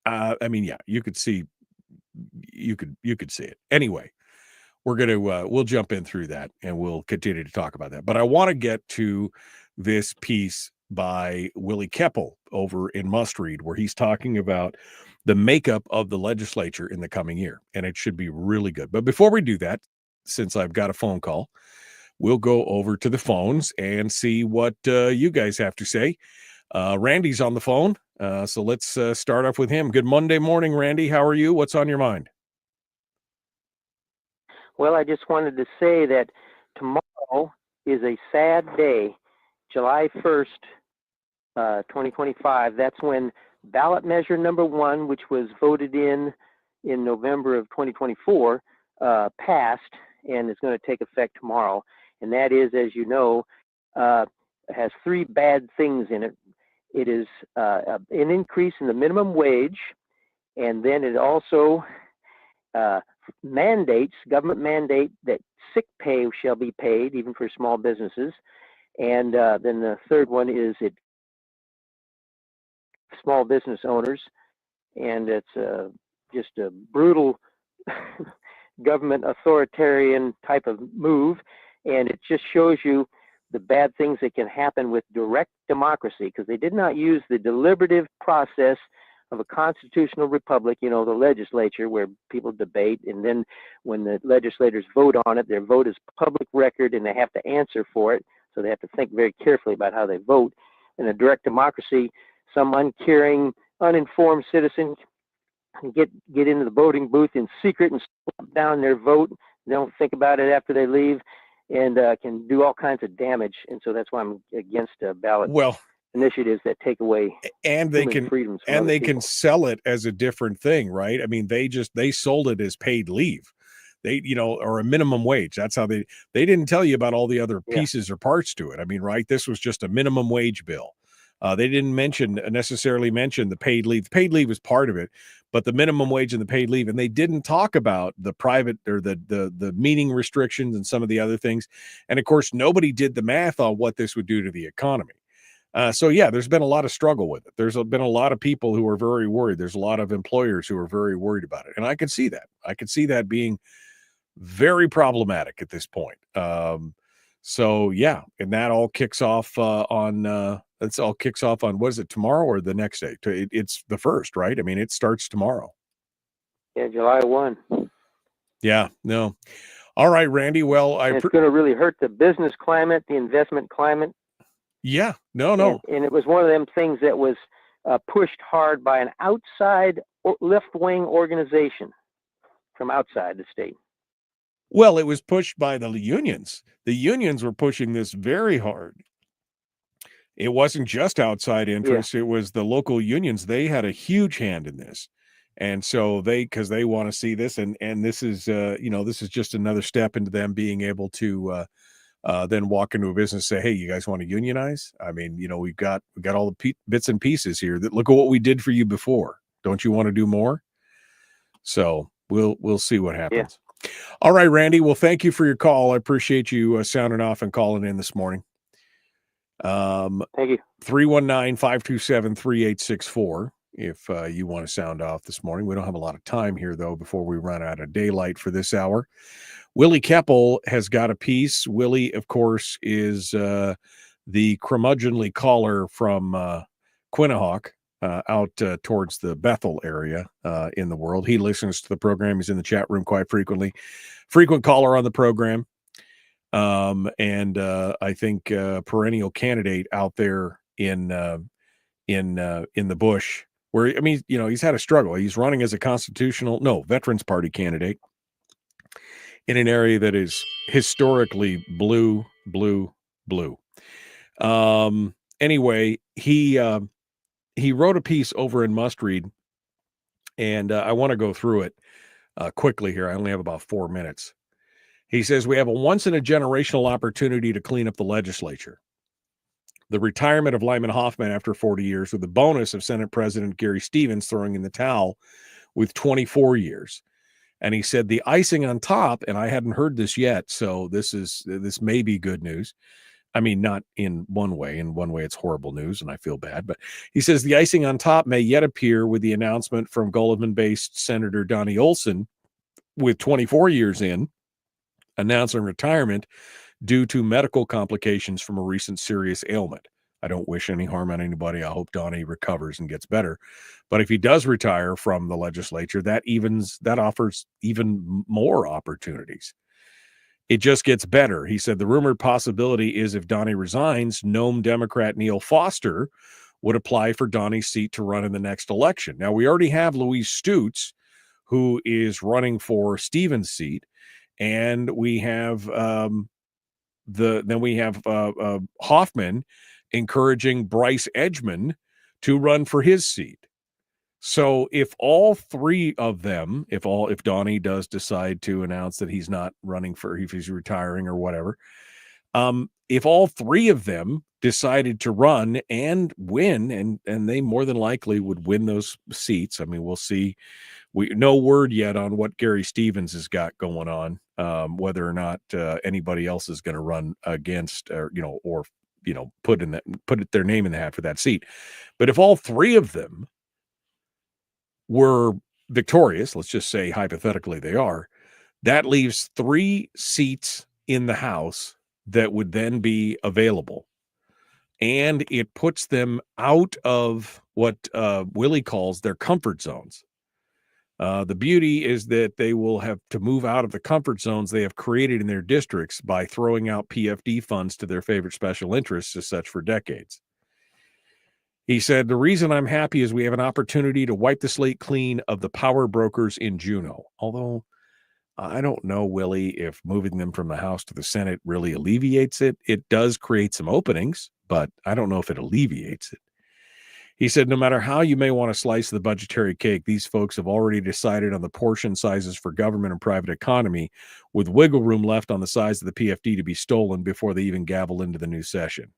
I mean, yeah, you could see it. Anyway, we'll jump in through that and we'll continue to talk about that. But I want to get to this piece by Willie Keppel over in Must Read, where he's talking about the makeup of the legislature in the coming year, and it should be really good. But before we do that, since I've got a phone call, we'll go over to the phones and see what you guys have to say. Randy's on the phone, so let's start off with him. Good Monday morning, Randy. How are you? What's on your mind? Well, I just wanted to say that tomorrow is a sad day, July 1st, 2025. That's when ballot measure number 1, which was voted in November of 2024, passed and is going to take effect tomorrow. And that is, as you know, has 3 bad things in it. It is an increase in the minimum wage, and then it also government mandate that sick pay shall be paid even for small businesses. And then the third one is it small business owners, and it's just a brutal government authoritarian type of move, and it just shows you the bad things that can happen with direct democracy, because they did not use the deliberative process of a constitutional republic, the legislature, where people debate, and then when the legislators vote on it, their vote is public record and they have to answer for it, so they have to think very carefully about how they vote. In a direct democracy, some uncaring, uninformed citizen can get into the voting booth in secret and slap down their vote. They don't think about it after they leave, and can do all kinds of damage. And so that's why I'm against ballot initiatives that take away and they can freedoms and they can sell it as a different thing, right? I mean, they sold it as paid leave, or a minimum wage. That's how they didn't tell you about all the other pieces or parts to it. I mean, right, this was just a minimum wage bill. They didn't necessarily mention the paid leave. The paid leave was part of it, but the minimum wage and the paid leave, and they didn't talk about the private or the meeting restrictions and some of the other things. And of course, nobody did the math on what this would do to the economy. So yeah, there's been a lot of struggle with it. There's been a lot of people who are very worried. There's a lot of employers who are very worried about it. And I could see that. I could see that being very problematic at this point. So yeah, and that all kicks off on what is it, tomorrow or the next day? It's the 1st, right? I mean, it starts tomorrow. Yeah, July 1. Yeah, no. All right, Randy. Well, it's going to really hurt the business climate, the investment climate. Yeah, no. And it was one of them things that was pushed hard by an outside left-wing organization from outside the state. Well, it was pushed by the unions. The unions were pushing this very hard. It wasn't just outside interests. Yeah. It was the local unions. They had a huge hand in this. And so because they want to see this, and this is, this is just another step into them being able to then walk into a business and say, hey, you guys want to unionize? I mean, we've got all the bits and pieces here that look at what we did for you before. Don't you want to do more? So we'll see what happens. Yeah. All right, Randy. Well, thank you for your call. I appreciate you sounding off and calling in this morning. Thank you. 319-527-3864 if you want to sound off this morning. We don't have a lot of time here, though, before we run out of daylight for this hour. Willie Keppel has got a piece. Willie, of course, is the curmudgeonly caller from Quinnahock out towards the Bethel area in the world. He listens to the program. He's in the chat room quite frequently. Frequent caller on the program. And I think perennial candidate out there in the bush, where, I mean, he's had a struggle. He's running as a Veterans Party candidate in an area that is historically blue. Anyway, he wrote a piece over in Must Read, and I want to go through it quickly here. I only have about 4 minutes. He says we have a once-in-a-generational opportunity to clean up the legislature. The retirement of Lyman Hoffman after 40 years, with the bonus of Senate President Gary Stevens throwing in the towel with 24 years. And he said the icing on top, and I hadn't heard this yet, so this may be good news. I mean, not in one way. In one way, it's horrible news, and I feel bad. But he says the icing on top may yet appear with the announcement from Gullivan-based Senator Donnie Olson, with 24 years in, announcing retirement due to medical complications from a recent serious ailment. I don't wish any harm on anybody. I hope Donnie recovers and gets better. But if he does retire from the legislature, that offers even more opportunities. It just gets better. He said the rumored possibility is if Donnie resigns, Nome Democrat Neil Foster would apply for Donnie's seat to run in the next election. Now, we already have Louise Stutz, who is running for Stevens' seat, and we have Hoffman encouraging Bryce Edgman to run for his seat. So if all three of them, if Donnie does decide to announce that he's not running if he's retiring or whatever, if all three of them decided to run and win, and they more than likely would win those seats. I mean, we'll see. No word yet on what Gary Stevens has got going on, whether or not anybody else is going to run against, or put their name in the hat for that seat. But if all three of them were victorious, let's just say hypothetically they are, that leaves 3 seats in the House that would then be available. And it puts them out of what Willie calls their comfort zones. The beauty is that they will have to move out of the comfort zones they have created in their districts by throwing out PFD funds to their favorite special interests as such for decades. He said, the reason I'm happy is we have an opportunity to wipe the slate clean of the power brokers in Juneau. Although I don't know, Willie, if moving them from the House to the Senate really alleviates it. It does create some openings, but I don't know if it alleviates it. He said, no matter how you may want to slice the budgetary cake, these folks have already decided on the portion sizes for government and private economy, with wiggle room left on the size of the PFD to be stolen before they even gavel into the new session.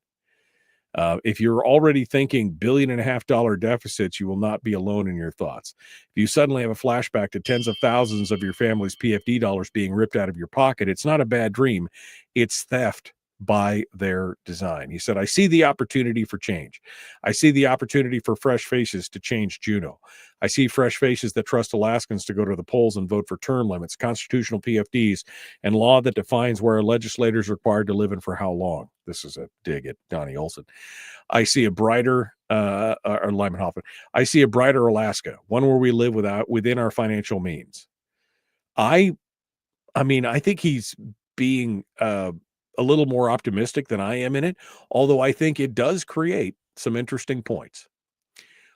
If you're already thinking $1.5 billion deficits, you will not be alone in your thoughts. If you suddenly have a flashback to tens of thousands of your family's PFD dollars being ripped out of your pocket, it's not a bad dream. It's theft by their design. He said, I see the opportunity for change. I see the opportunity for fresh faces to change Juneau. I see fresh faces that trust Alaskans to go to the polls and vote for term limits, constitutional PFDs, and law that defines where a legislator is required to live and for how long. This is a dig at Donnie Olson. I see a brighter, or Lyman Hoffman. I see a brighter Alaska, one where we live within our financial means. I mean, I think he's being a little more optimistic than I am in it, although I think it does create some interesting points.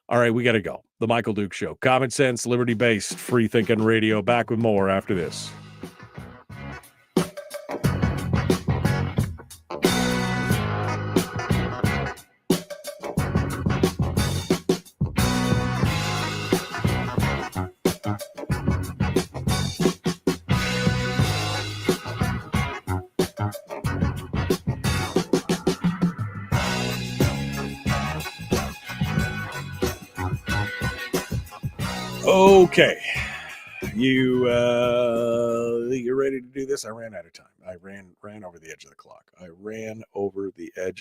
All right, we got to go. The Michael Duke Show. Common sense, liberty-based, free-thinking radio. Back with more after this. Okay. You're ready to do this? I ran out of time. I ran over the edge of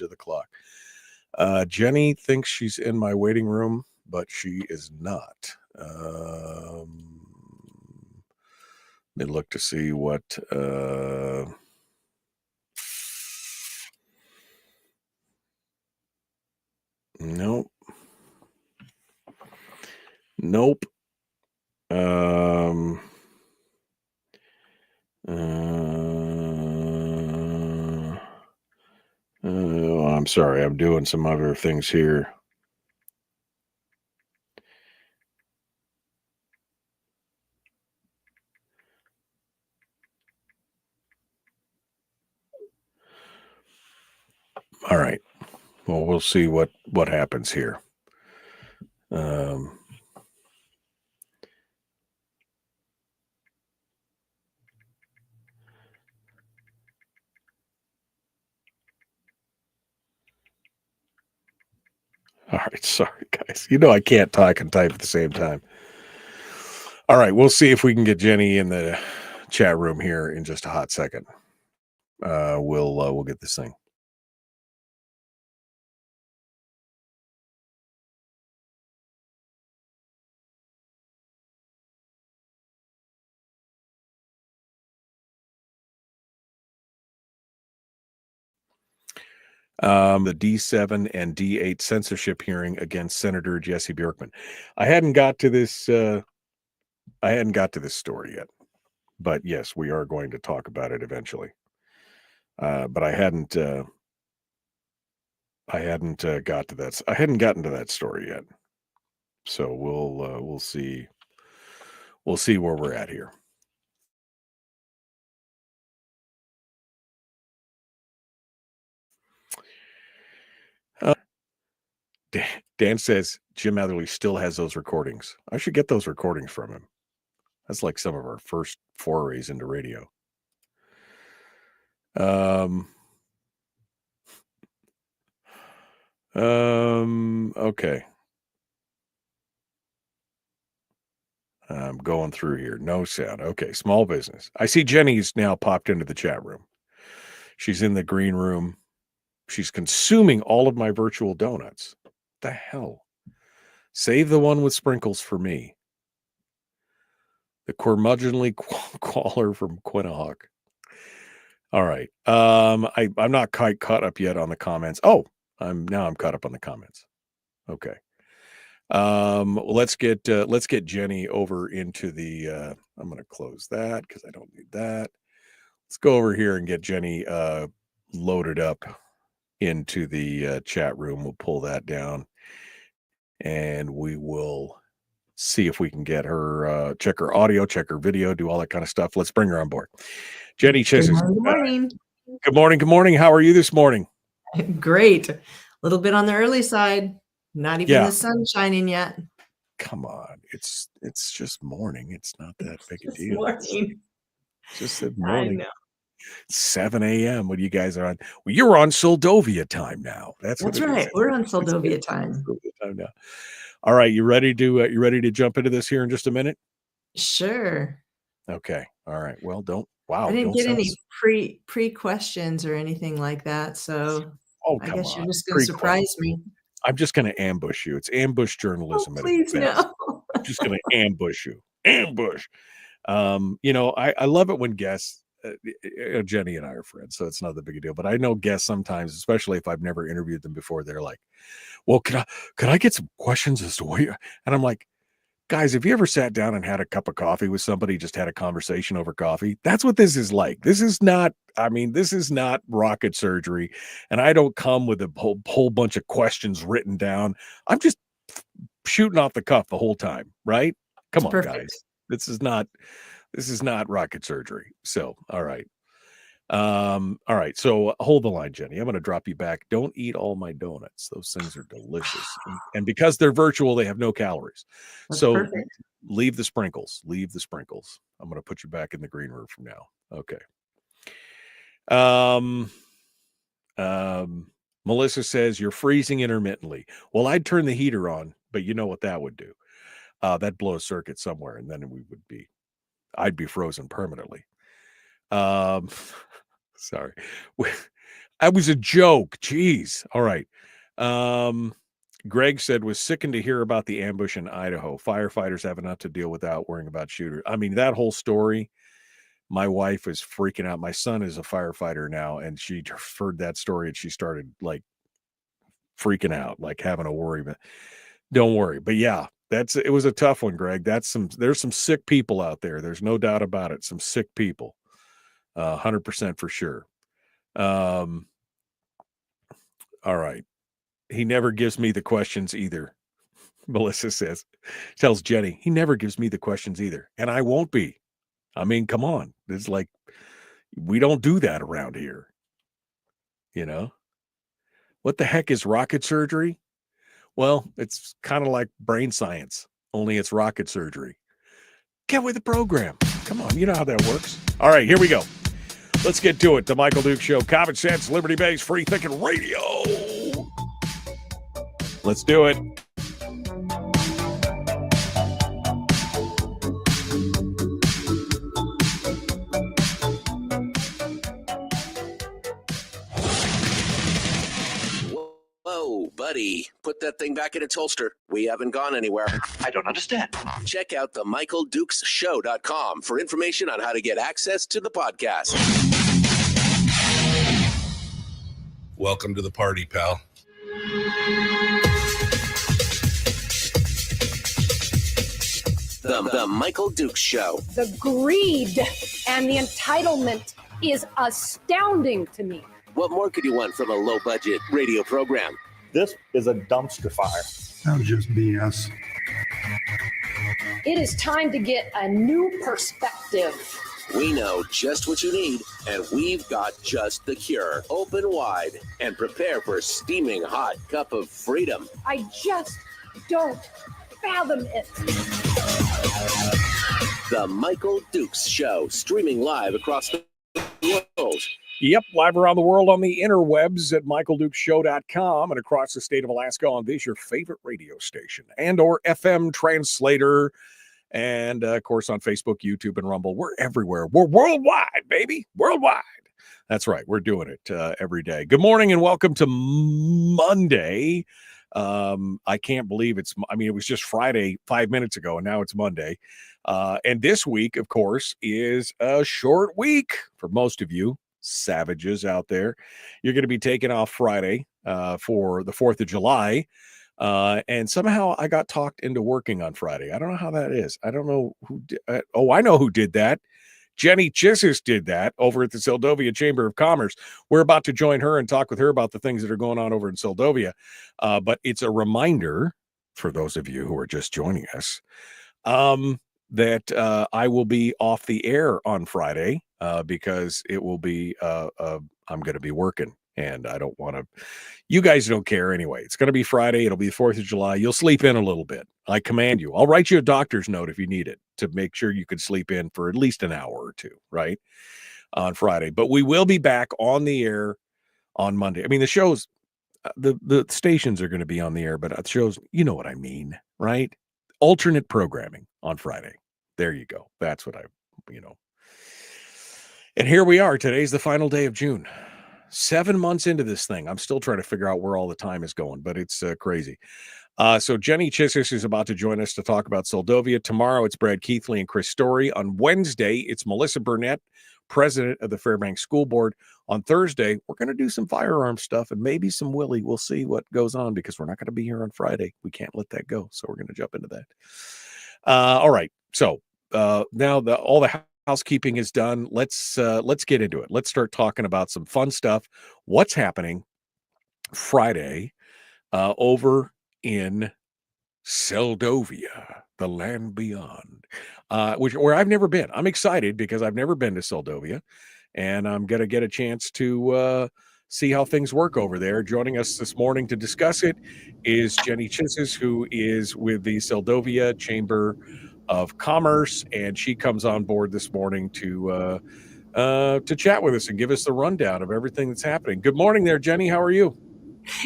the clock. Jenny thinks she's in my waiting room, but she is not. Let me look to see what nope. I'm sorry. I'm doing some other things here. All right. Well, we'll see what happens here. All right, sorry guys. You know I can't talk and type at the same time. All right, we'll see if we can get Jenny in the chat room here in just a hot second. We'll get this thing. The D7 and D8 censorship hearing against Senator Jesse Bjorkman. I hadn't got to this story yet, but yes, we are going to talk about it eventually. But I hadn't got to that. I hadn't gotten to that story yet. So we'll see. We'll see where we're at here. Dan says Jim Atherley still has those recordings. I should get those recordings from him. That's like some of our first forays into radio. Okay. I'm going through here. No sound. Okay, small business. I see Jenny's now popped into the chat room. She's in the green room. She's consuming all of my virtual donuts. What the hell? Save the one with sprinkles for me. The curmudgeonly caller from Quinnahook. All right. I'm not quite caught up yet on the comments. Oh, I'm caught up on the comments. Okay. Let's get Jenny over into the I'm going to close that because I don't need that. Let's go over here and get Jenny loaded up into the chat room. We'll pull that down and we will see if we can get her, check her audio, check her video, do all that kind of stuff. Let's bring her on board. Jenny Chissus. Good morning. Good morning. Good morning. How are you this morning? Great. A little bit on the early side. Not even the sun shining yet. Come on. It's just morning. It's not that big a deal. Morning. It's just the morning. I know. 7 a.m. when you guys are on. Well, you're on Seldovia time now. That's right. We're on Seldovia time. Now. All right. You ready to jump into this here in just a minute? Sure. Okay. All right. Well, I didn't get any pre questions or anything like that. So I guess you're just going to surprise me. I'm just going to ambush you. It's ambush journalism. Please no. I'm just going to ambush you. Ambush. I love it when guests, Jenny and I are friends, so it's not the big a deal. But I know guests sometimes, especially if I've never interviewed them before, they're like, well, could I get some questions as to what you, and I'm like, guys, have you ever sat down and had a cup of coffee with somebody, just had a conversation over coffee? That's what this is like. This is not rocket surgery. And I don't come with a whole bunch of questions written down. I'm just shooting off the cuff the whole time, right? Come on, guys. This is not rocket surgery. So, all right. All right. So hold the line, Jenny. I'm going to drop you back. Don't eat all my donuts. Those things are delicious. And because they're virtual, they have no calories. So leave the sprinkles. Leave the sprinkles. I'm going to put you back in the green room from now. Okay. Melissa says you're freezing intermittently. Well, I'd turn the heater on, but you know what that would do? That'd blow a circuit somewhere, and then I'd be frozen permanently. Sorry. That was a joke. Jeez. All right. Greg said was sickened to hear about the ambush in Idaho. Firefighters have enough to deal without worrying about shooters. I mean, that whole story, my wife is freaking out. My son is a firefighter now, and she heard that story and she started like freaking out, like having a worry. But don't worry. But yeah, it was a tough one, Greg. There's some sick people out there. There's no doubt about it. Some sick people. 100% for sure. All right. He never gives me the questions either. Melissa tells Jenny, he never gives me the questions either. And I won't be. I mean, come on. It's like, we don't do that around here. You know? What the heck is rocket surgery? Well, it's kind of like brain science, only it's rocket surgery. Get with the program. Come on. You know how that works. All right, here we go. Let's get to it. The Michael Duke Show. Common sense, liberty-based, free-thinking radio. Let's do it. Whoa, buddy. Put that thing back in its holster. We haven't gone anywhere. I don't understand. Check out the MichaelDukesShow.com for information on how to get access to the podcast. Welcome to the party, pal. The Michael Dukes Show. The greed and the entitlement is astounding to me. What more could you want from a low-budget radio program? This is a dumpster fire. That's just BS. It is time to get a new perspective. We know just what you need, and we've got just the cure. Open wide and prepare for a steaming hot cup of freedom. I just don't fathom it. The Michael Dukes Show, streaming live across the world. Yep, live around the world on the interwebs at michaeldukeshow.com and across the state of Alaska on this, your favorite radio station and or FM translator. And, of course, on Facebook, YouTube, and Rumble. We're everywhere. We're worldwide, baby. Worldwide. That's right. We're doing it every day. Good morning and welcome to Monday. I can't believe it was just Friday 5 minutes ago, and now it's Monday. And this week, of course, is a short week for most of you savages out there. You're going to be taking off Friday for the 4th of July. And somehow I got talked into working on Friday. I don't know how that is. I don't know who did. I know who did that. Jenny Chissus did that over at the Seldovia Chamber of Commerce. We're about to join her and talk with her about the things that are going on over in Seldovia. But it's a reminder for those of you who are just joining us that I will be off the air on Friday because it will be I'm going to be working. And I don't want to, you guys don't care anyway. It's going to be Friday. It'll be the 4th of July. You'll sleep in a little bit. I command you. I'll write you a doctor's note if you need it to make sure you can sleep in for at least an hour or two, right? On Friday. But we will be back on the air on Monday. I mean, the shows, the stations are going to be on the air, but the shows, you know what I mean, right? Alternate programming on Friday. There you go. That's what And here we are. Today's the final day of June. 7 months into this thing. I'm still trying to figure out where all the time is going, but it's crazy. So Jenny Chissus is about to join us to talk about Seldovia. Tomorrow, it's Brad Keithley and Chris Story. On Wednesday, it's Melissa Burnett, president of the Fairbanks School Board. On Thursday, we're going to do some firearm stuff and maybe some Willie. We'll see what goes on because we're not going to be here on Friday. We can't let that go. So we're going to jump into that. All right. So now all the housekeeping is done. Let's get into it. Let's start talking about some fun stuff. What's happening Friday over in Seldovia, the land beyond, where I've never been. I'm excited because I've never been to Seldovia, and I'm going to get a chance to see how things work over there. Joining us this morning to discuss it is Jenny Chissus, who is with the Seldovia Chamber of Commerce, and she comes on board this morning to chat with us and give us the rundown of everything that's happening. Good morning there, Jenny. How are you?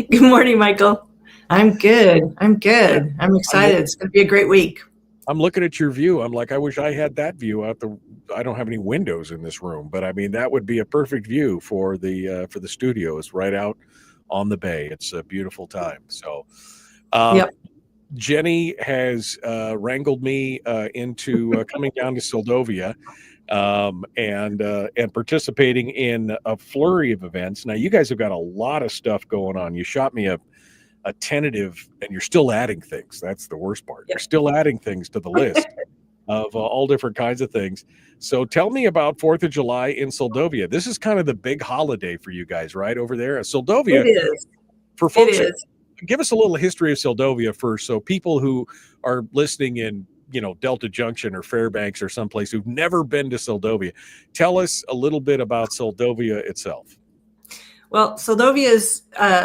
Good morning, Michael. I'm good. I'm excited. It's going to be a great week. I'm looking at your view. I'm like, I wish I had that view out the. I don't have any windows in this room, but I mean that would be a perfect view for the studios right out on the bay. It's a beautiful time. So, yep. Jenny has wrangled me into coming down to Seldovia and participating in a flurry of events. Now, you guys have got a lot of stuff going on. You shot me a tentative, and you're still adding things. That's the worst part. You're still adding things to the list of all different kinds of things. So tell me about 4th of July in Seldovia. This is kind of the big holiday for you guys, right, over there? Seldovia, it is. For folks, give us a little history of Seldovia first, so people who are listening in, Delta Junction or Fairbanks or someplace who've never been to Seldovia, tell us a little bit about Seldovia itself. Well, Seldovia is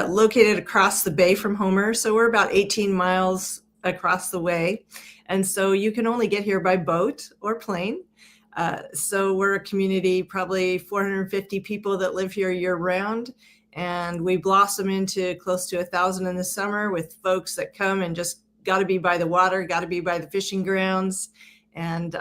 located across the bay from Homer, so we're about 18 miles across the way, and so you can only get here by boat or plane. So we're a community, probably 450 people that live here year round, and we blossom into close to 1,000 in the summer with folks that come and just got to be by the water, got to be by the fishing grounds. And,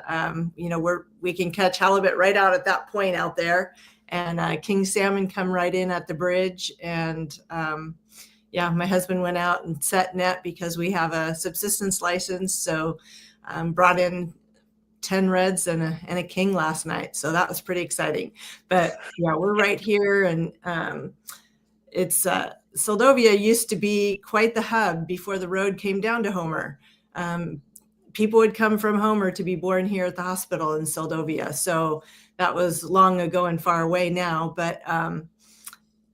we can catch halibut right out at that point out there. And king salmon come right in at the bridge. And my husband went out and set net because we have a subsistence license. So brought in 10 reds and a king last night. So that was pretty exciting. But yeah, we're right here. And it's Seldovia used to be quite the hub before the road came down to Homer. People would come from Homer to be born here at the hospital in Seldovia. So that was long ago and far away now, but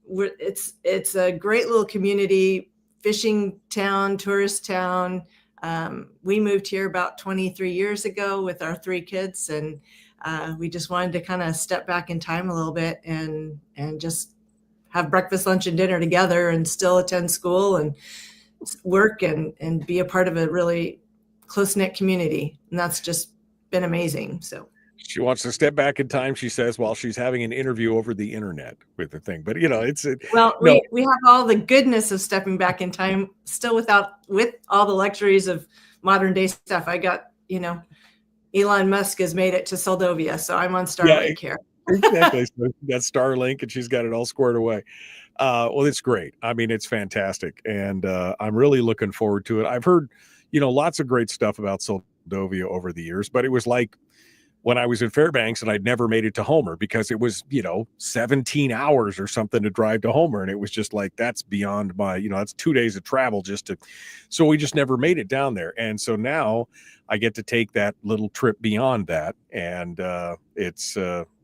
it's a great little community, fishing town, tourist town. We moved here about 23 years ago with our 3 kids, and we just wanted to kind of step back in time a little bit and just have breakfast, lunch, and dinner together and still attend school and work and be a part of a really close-knit community. And that's just been amazing. So she wants to step back in time, she says, while she's having an interview over the internet with the thing. But we have all the goodness of stepping back in time still with all the luxuries of modern day stuff. I got, Elon Musk has made it to Seldovia, so I'm on Starlink here. Exactly. So she's got Starlink and she's got it all squared away. Well, it's great. I mean, it's fantastic. And I'm really looking forward to it. I've heard, lots of great stuff about Seldovia over the years, but it was like when I was in Fairbanks and I'd never made it to Homer because it was, 17 hours or something to drive to Homer. And it was just like, that's beyond my, that's 2 days of travel so we just never made it down there. And so now I get to take that little trip beyond that. And we're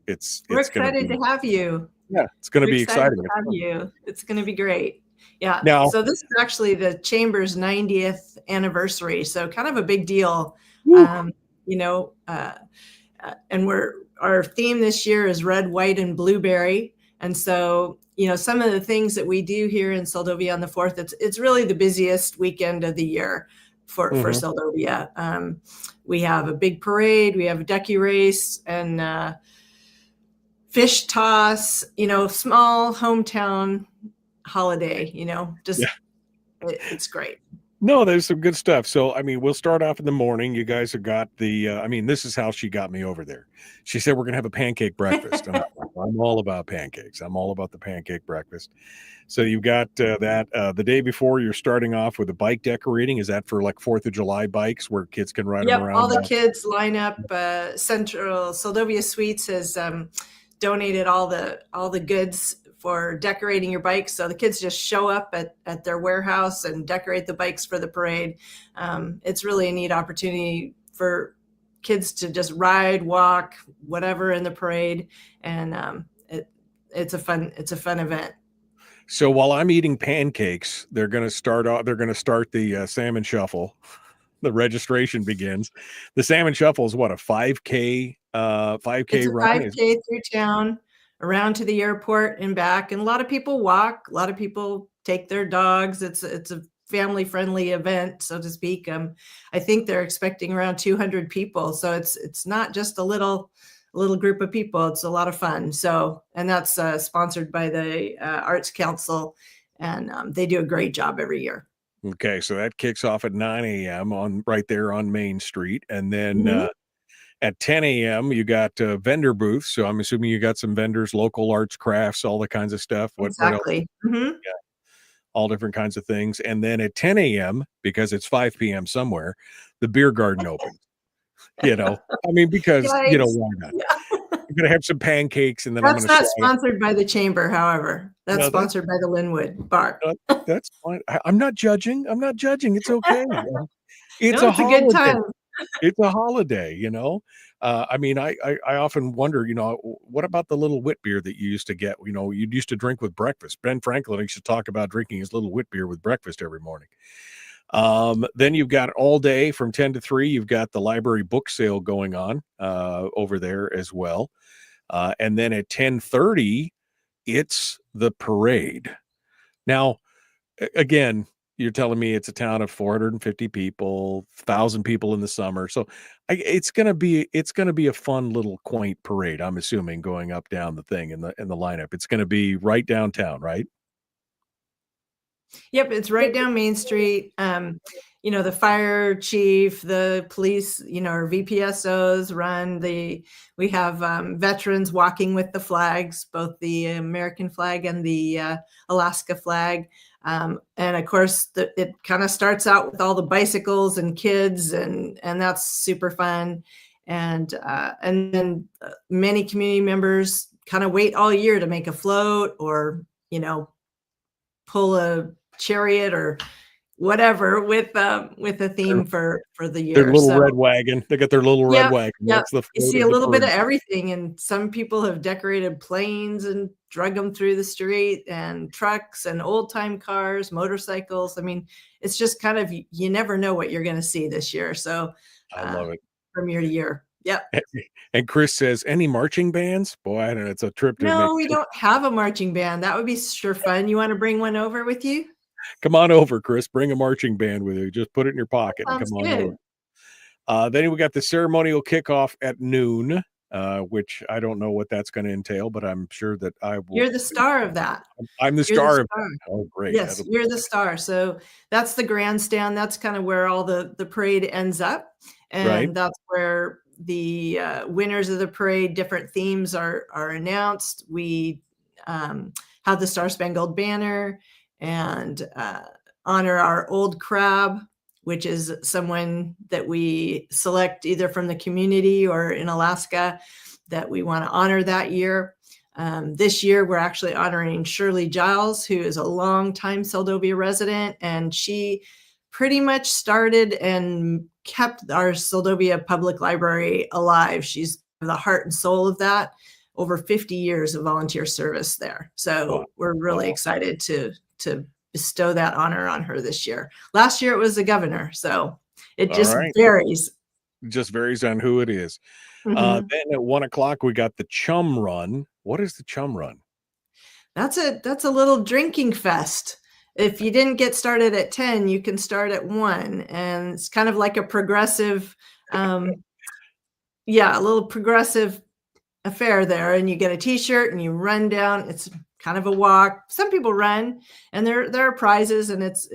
excited to have you. Yeah, it's going to be exciting. To have you. It's going to be great. Yeah. Now, so this is actually the Chamber's 90th anniversary. So kind of a big deal. And our theme this year is red, white, and blueberry. And so, some of the things that we do here in Seldovia on the 4th, it's really the busiest weekend of the year for Seldovia. We have a big parade, we have a ducky race and fish toss, small hometown holiday, it's great. No, there's some good stuff. So, we'll start off in the morning. You guys have got this is how she got me over there. She said, we're going to have a pancake breakfast. And I'm all about pancakes. I'm all about the pancake breakfast. So you've got that the day before you're starting off with a bike decorating. Is that for like 4th of July bikes where kids can ride them around? All the kids line up. Central Seldovia Sweets has donated all the goods for decorating your bikes. So the kids just show up at their warehouse and decorate the bikes for the parade. It's really a neat opportunity for kids to just ride, walk, whatever in the parade. And it's a fun event. So while I'm eating pancakes, they're going to start the salmon shuffle. The registration begins. The salmon shuffle is what, a 5K run? 5K through town, around to the airport and back. And a lot of people walk, a lot of people take their dogs. It's a family friendly event, so to speak. I think they're expecting around 200 people. So it's not just a little group of people. It's a lot of fun. So, and that's sponsored by the Arts Council, and they do a great job every year. Okay. So that kicks off at 9 a.m. right there on Main Street. And then, at 10 a.m., you got vendor booths. So I'm assuming you got some vendors, local arts, crafts, all the kinds of stuff. Exactly. Yeah, all different kinds of things. And then at 10 a.m., because it's 5 p.m. somewhere, the beer garden opens. Because, why not? Yeah. I'm going to have some pancakes and then That's not sponsored by the Chamber, however. That's sponsored by the Linwood Bar. That's fine. I'm not judging. It's okay. It's a good time. It's a holiday, I often wonder, what about the little wit beer that you used to get, you used to drink with breakfast. Ben Franklin used to talk about drinking his little wit beer with breakfast every morning. Then you've got all day from 10 to 3, you've got the library book sale going on over there as well. And then at 10:30, it's the parade. Now, again, you're telling me it's a town of 450 people, 1,000 people in the summer. So it's going to be a fun little quaint parade. I'm assuming going up down the thing in the lineup. It's going to be right downtown, right? Yep, it's right down Main Street. The fire chief, the police, our VPSOs run we have veterans walking with the flags, both the American flag and the Alaska flag. And of course, it kind of starts out with all the bicycles and kids, and that's super fun. And then many community members kind of wait all year to make a float or, pull a chariot or whatever with a theme for the year. Their little red wagon. They got their little red wagon. Yeah, That's the you see a little bit of everything, and some people have decorated planes and drug them through the street, and trucks and old time cars, motorcycles. I mean, it's just kind of, you never know what you're going to see this year. So I love it from year to year. Yep. And Chris says, any marching bands? Boy, I don't know. It's a trip to No, we don't have a marching band. That would be sure fun. You want to bring one over with you? Come on over, Chris. Bring a marching band with you. Just put it in your pocket and come on over. Then we got the ceremonial kickoff at noon, which I don't know what that's going to entail, but I'm sure that I will. You're the star of that. I'm the star of that. Oh, great. Yes, you're the star. So that's the grandstand. That's kind of where all the parade ends up. And that's where the winners of the parade, different themes are announced. We have the Star Spangled Banner and honor our old crab, which is someone that we select either from the community or in Alaska that we want to honor that year. This year, we're actually honoring Shirley Giles, who is a longtime Seldovia resident, and she pretty much started and kept our Seldovia Public Library alive. She's the heart and soul of that. Over 50 years of volunteer service there. So we're really excited to bestow that honor on her this year. Last year it was the governor, so it just varies. Just varies on who it is. Mm-hmm. Then at 1:00 we got the Chum Run. What is the Chum Run? That's a little drinking fest. If you didn't get started at 10, you can start at 1, and it's kind of like a progressive, a little progressive affair there, and you get a t-shirt and you run down. It's kind of a walk. Some people run, and there are prizes, and it's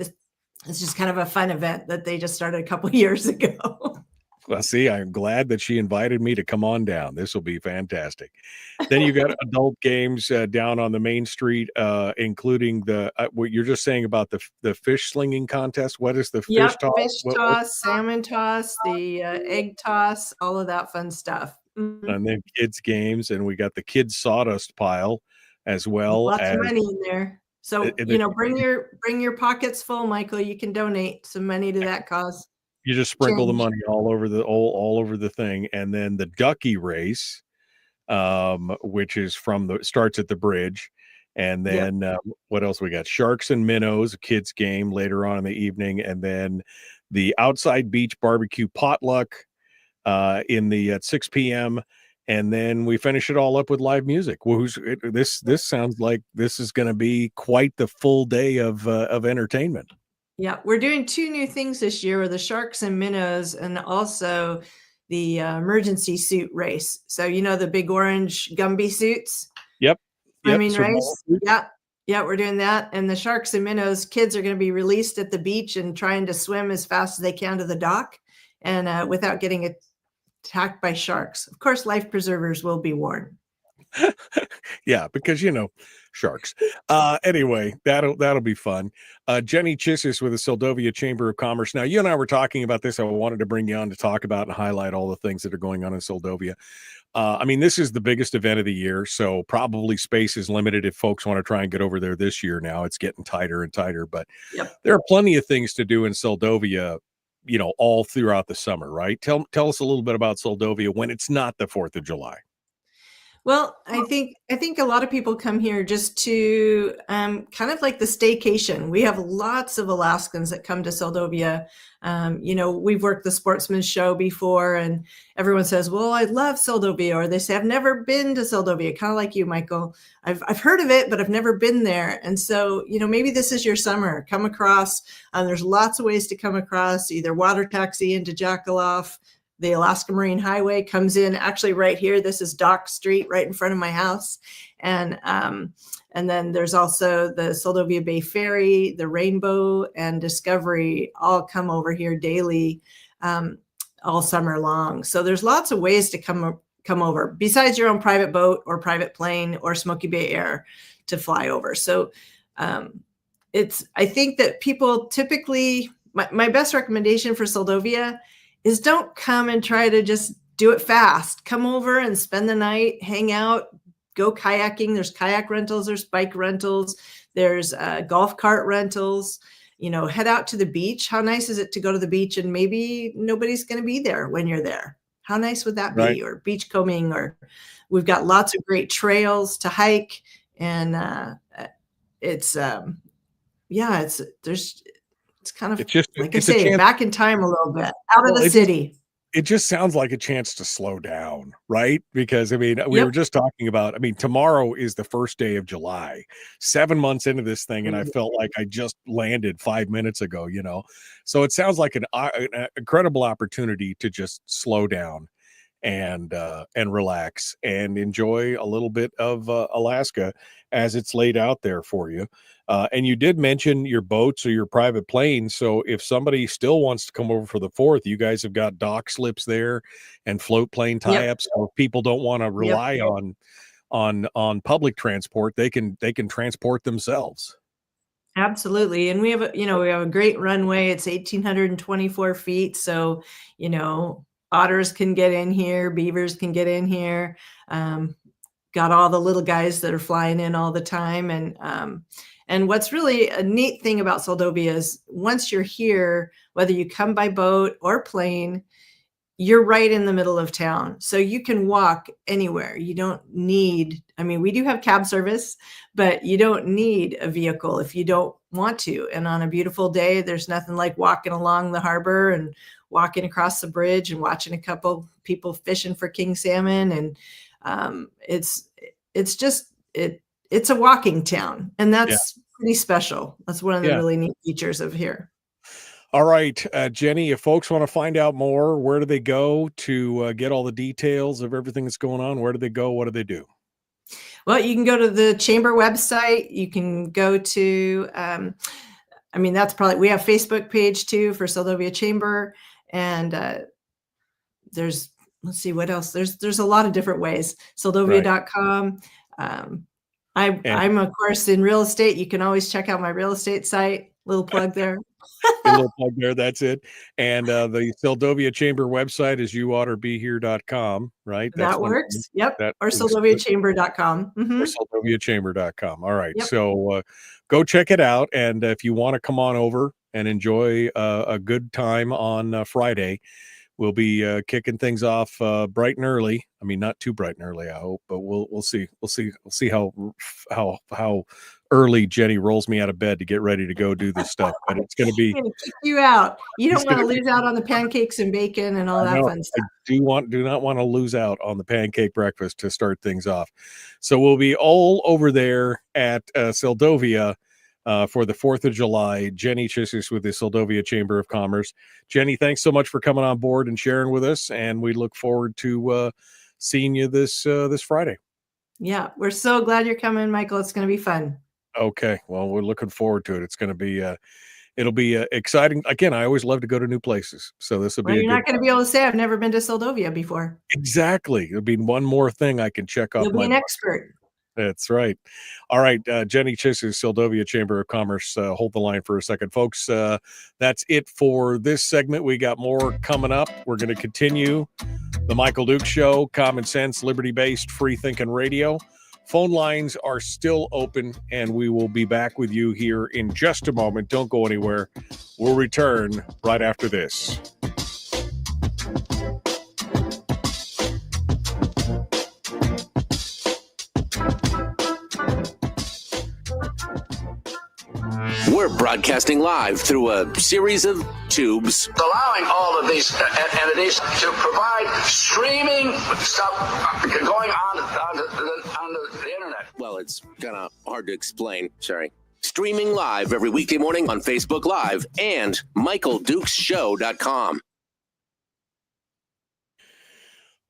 just kind of a fun event that they just started a couple years ago. Well, see, I'm glad that she invited me to come on down. This will be fantastic. Then you got adult games down on the main street, including the what you're just saying about the fish slinging contest. What is the fish toss? Fish toss, salmon toss, the egg toss, all of that fun stuff. Mm-hmm. And then kids games, and we got the kids sawdust pile as well. Lots of money in there. So bring your pockets full, Michael. You can donate some money to that cause. You just sprinkle the money all over the thing. And then the ducky race, which is starts at the bridge. And then what else we got? Sharks and minnows, a kids game later on in the evening. And then the outside beach barbecue potluck at 6 p.m. And then we finish it all up with live music. This sounds like this is going to be quite the full day of entertainment. Yeah, we're doing 2 new things this year with the Sharks and Minnows, and also the emergency suit race. So the big orange Gumby suits. Yep. Swimming race. Yeah, we're doing that. And the Sharks and Minnows kids are going to be released at the beach and trying to swim as fast as they can to the dock, and without getting attacked by sharks. Of course, life preservers will be worn. Yeah, because sharks. Anyway, that'll be fun. Jenny Chissus with the Seldovia Chamber of Commerce. Now, you and I were talking about this. I wanted to bring you on to talk about and highlight all the things that are going on in Seldovia. This is the biggest event of the year, so probably space is limited if folks want to try and get over there this year. Now it's getting tighter and tighter, but there are plenty of things to do in Seldovia, all throughout the summer, right? Tell us a little bit about Seldovia when it's not the 4th of July. Well, I think a lot of people come here just to kind of like the staycation. We have lots of Alaskans that come to Seldovia. We've worked the Sportsman's Show before, and everyone says, well, I love Seldovia, or they say, I've never been to Seldovia, kind of like you, Michael. I've heard of it, but I've never been there. And so, maybe this is your summer. Come across. There's lots of ways to come across, either water taxi into Jackaloff, the Alaska Marine Highway comes in actually right here. This is Dock Street right in front of my house. And then there's also the Seldovia Bay Ferry, the Rainbow, and Discovery all come over here daily all summer long. So there's lots of ways to come over besides your own private boat or private plane or Smoky Bay Air to fly over. So I think that people typically, my best recommendation for Seldovia is don't come and try to just do it fast. Come over and spend the night, hang out, go kayaking. There's kayak rentals, there's bike rentals, there's golf cart rentals. Head out to the beach. How nice is it to go to the beach and maybe nobody's going to be there when you're there? How nice would that be? Right. Or beach combing, or we've got lots of great trails to hike. And it's kind of, It's just, like I it's a say, chance. back in time a little bit, out of the city. It just sounds like a chance to slow down, right? Because we were just talking about, tomorrow is the first day of July, 7 months into this thing. And I felt like I just landed 5 minutes ago, so it sounds like an incredible opportunity to just slow down and relax and enjoy a little bit of Alaska as it's laid out there for you. And you did mention your boats or your private planes. So if somebody still wants to come over for the 4th, you guys have got dock slips there and float plane tie-ups. So if people don't want to rely on public transport, they can transport themselves. Absolutely. And we have a great runway. It's 1,824 feet. So, otters can get in here, beavers can get in here. Got all the little guys that are flying in all the time. And what's really a neat thing about Seldovia is once you're here, whether you come by boat or plane, you're right in the middle of town. So you can walk anywhere. You don't need, we do have cab service, but you don't need a vehicle if you don't want to. And on a beautiful day, there's nothing like walking along the harbor and walking across the bridge and watching a couple people fishing for king salmon. And it's a walking town, and that's pretty special. That's one of the really neat features of here. All right, Jenny, if folks want to find out more, where do they go to get all the details of everything that's going on? Where do they go? What do they do? Well, you can go to the chamber website. You can go to, that's probably, we have Facebook page too for Seldovia Chamber. And let's see what else. There's a lot of different ways. Seldovia.com. I'm of course in real estate. You can always check out my real estate site. Little plug there. A little plug there. That's it. And the Seldovia Chamber website is yououghtobehere.com, right? That works. Yep. Or SeldoviaChamber.com. Or SeldoviaChamber.com. All right. Yep. So go check it out. And if you want to come on over and enjoy a good time on Friday, we'll be kicking things off bright and early. Not too bright and early, I hope, but we'll see. We'll see how early Jenny rolls me out of bed to get ready to go do this stuff. But it's going to be kick you out. You don't want to lose out on the pancakes and bacon and all that fun stuff. I do not want to lose out on the pancake breakfast to start things off. So we'll be all over there at Seldovia for the 4th of July. Jenny Chissus with the Seldovia Chamber of Commerce. Jenny, thanks so much for coming on board and sharing with us, and we look forward to seeing you this Friday. Yeah, we're so glad you're coming, Michael. It's going to be fun. Okay, well, we're looking forward to it. It's going to be it'll be exciting. Again, I always love to go to new places, so this will be. You're not going to be able to say I've never been to Seldovia before. Exactly, it'll be one more thing I can check off. You'll be an expert. That's right. All right, Jenny Chissus, Seldovia Chamber of Commerce. Hold the line for a second, folks. That's it for this segment. We got more coming up. We're going to continue the Michael Dukes Show, common sense, liberty-based, free-thinking radio. Phone lines are still open, and we will be back with you here in just a moment. Don't go anywhere. We'll return right after this. We're broadcasting live through a series of tubes, allowing all of these entities to provide streaming stuff going on the internet. Well, it's kind of hard to explain. Sorry. Streaming live every weekday morning on Facebook Live and MichaelDukesShow.com.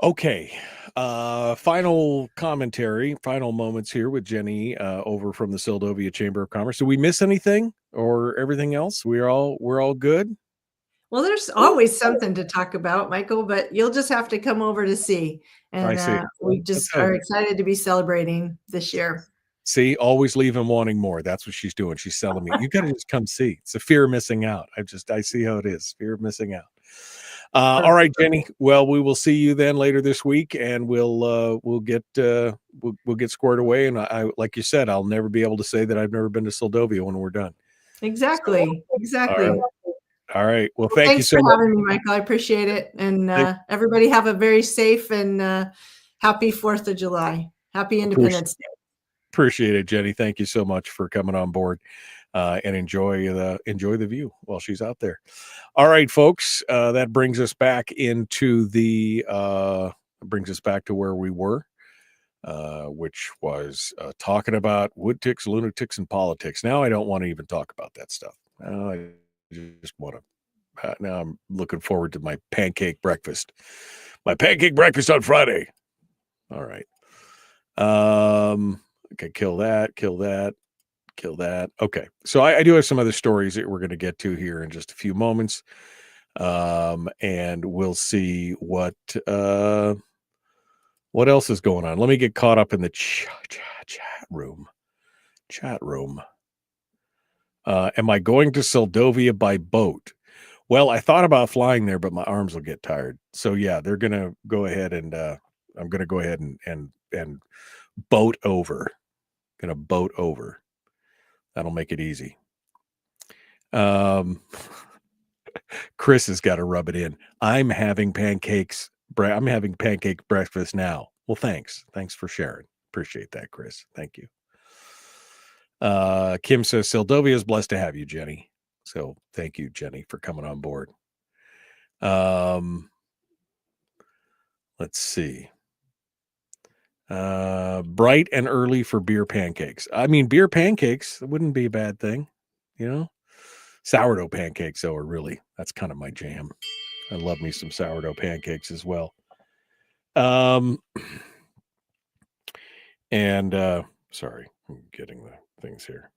Okay. Final commentary, final moments here with Jenny over from the Seldovia Chamber of Commerce. Did we miss anything or everything else? We're all good? Well, there's always something to talk about, Michael, but you'll just have to come over to see. I And see. we just are excited to be celebrating this year. See, always leaving wanting more. That's what she's doing. She's selling me. You got to just come see. It's a fear of missing out. I see how it is. Fear of missing out. All right, Jenny. Well, we will see you then later this week, and we'll get squared away. And I, like you said, I'll never be able to say that I've never been to Seldovia when we're done. Exactly. Exactly. All right. Well, thank you so much. Thanks for much. having me, Michael. I appreciate it. And everybody have a very safe and happy 4th of July. Happy Independence Day. Appreciate it, Jenny. Thank you so much for coming on board and enjoy the view while she's out there. All right, folks, that brings us back into brings us back to where we were, which was talking about wood ticks, lunatics, and politics. Now I don't want to even talk about that stuff. I just want to. Now I'm looking forward to my pancake breakfast. My pancake breakfast on Friday. All right. Okay, kill that. Okay, so I do have some other stories that we're going to get to here in just a few moments, and we'll see what else is going on. Let me get caught up in the chat room. Am I going to Seldovia by boat? Well, I thought about flying there, but my arms will get tired. So yeah, they're going to go ahead and I'm going to go ahead and boat over. Gonna boat over. That'll make it easy. Chris has got to rub it in. I'm having pancake breakfast now. Well, thanks for sharing. Appreciate that, Chris. Thank you. Kim says Seldovia is blessed to have you, Jenny. So thank you, Jenny, for coming on board. Let's see. Bright and early for beer pancakes. I mean, beer pancakes wouldn't be a bad thing, Sourdough pancakes, though, that's kind of my jam. I love me some sourdough pancakes as well. Sorry, I'm getting the things here.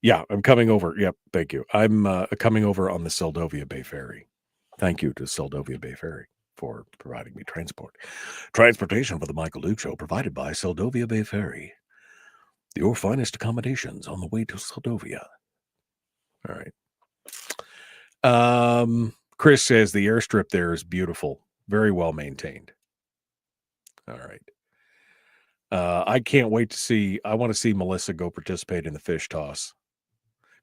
Yeah, I'm coming over. Yep, thank you. I'm coming over on the Seldovia Bay Ferry. Thank you to Seldovia Bay Ferry for providing me transportation for the Michael Duke Show, provided by Seldovia Bay Ferry. Your finest accommodations on the way to Seldovia. All right. Chris says the airstrip there is beautiful, very well maintained. All right. I can't wait to see. I want to see Melissa go participate in the fish toss.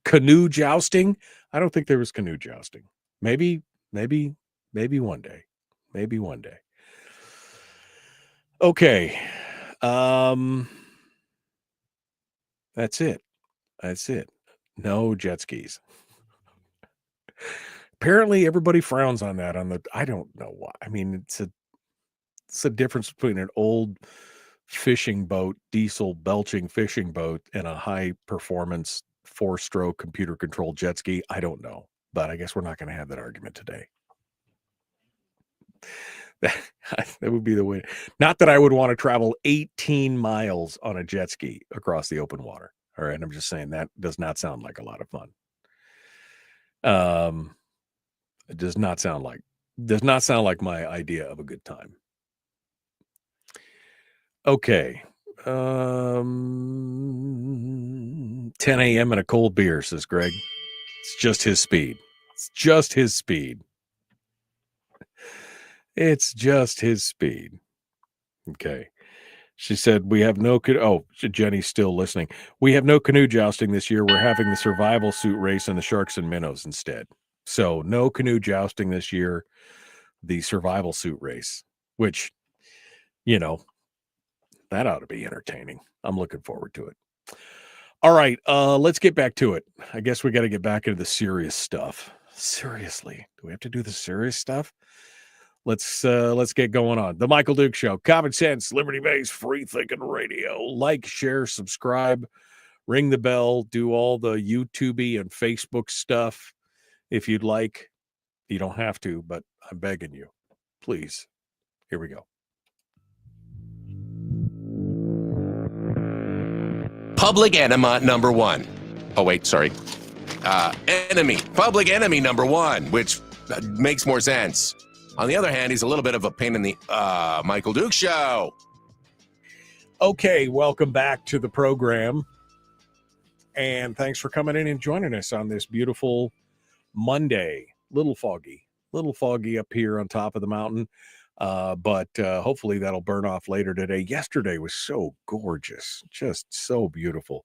Canoe jousting? I don't think there was canoe jousting. Maybe one day. Maybe one day. Okay. That's it. No jet skis. Apparently everybody frowns on that I don't know why. I mean, it's a difference between an old fishing boat, diesel belching fishing boat, and a high performance 4-stroke computer controlled jet ski. I don't know, but I guess we're not going to have that argument today. That would be the way. Not that I would want to travel 18 miles on a jet ski across the open water. All right. I'm just saying that does not sound like a lot of fun. It does not sound like my idea of a good time. Okay. 10 a.m. and a cold beer, says Greg. It's just his speed. It's just his speed. Okay. She said, we have no, Jenny's still listening. We have no canoe jousting this year. We're having the survival suit race and the sharks and minnows instead. So no canoe jousting this year, the survival suit race, which, that ought to be entertaining. I'm looking forward to it. All right. Let's get back to it. I guess we got to get back into the serious stuff. Seriously, do we have to do the serious stuff? Let's get going on. The Michael Duke Show, common sense, liberty-based, free-thinking radio. Like, share, subscribe, ring the bell, do all the YouTube and Facebook stuff if you'd like. You don't have to, but I'm begging you. Please. Here we go. Public enema number one. Oh, wait, sorry. Public enemy number one, which makes more sense. On the other hand, he's a little bit of a pain in the Michael Duke Show. Okay, welcome back to the program. And thanks for coming in and joining us on this beautiful Monday. Little foggy up here on top of the mountain. But hopefully that'll burn off later today. Yesterday was so gorgeous, just so beautiful.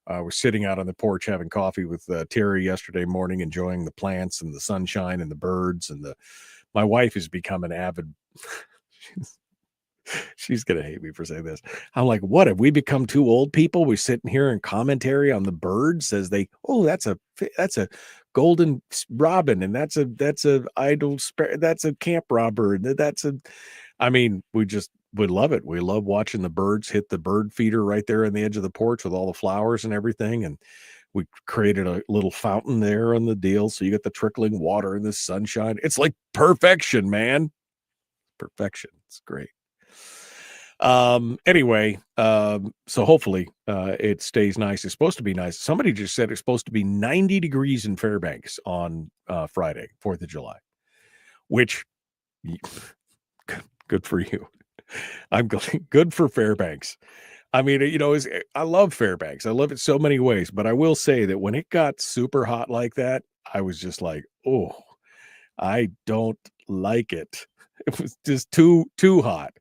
We're sitting out on the porch having coffee with Terry yesterday morning, enjoying the plants and the sunshine and the birds. And my wife has become an avid. She's gonna hate me for saying this. I'm like, what have we become? Two old people? We're sitting here in commentary on the birds as they. Oh, that's a golden robin, and that's a idle sparrow. That's a camp robber, and that's a. I mean, we love it. We love watching the birds hit the bird feeder right there on the edge of the porch with all the flowers and everything. And we created a little fountain there on the deal, so you get the trickling water and the sunshine. It's like perfection, man. Perfection. It's great. Anyway, so hopefully it stays nice. It's supposed to be nice. Somebody just said it's supposed to be 90 degrees in Fairbanks on Friday, 4th of July, which good for you. I'm good for Fairbanks. I mean, I love Fairbanks. I love it so many ways, but I will say that when it got super hot like that, I was just like, oh, I don't like it. It was just too hot,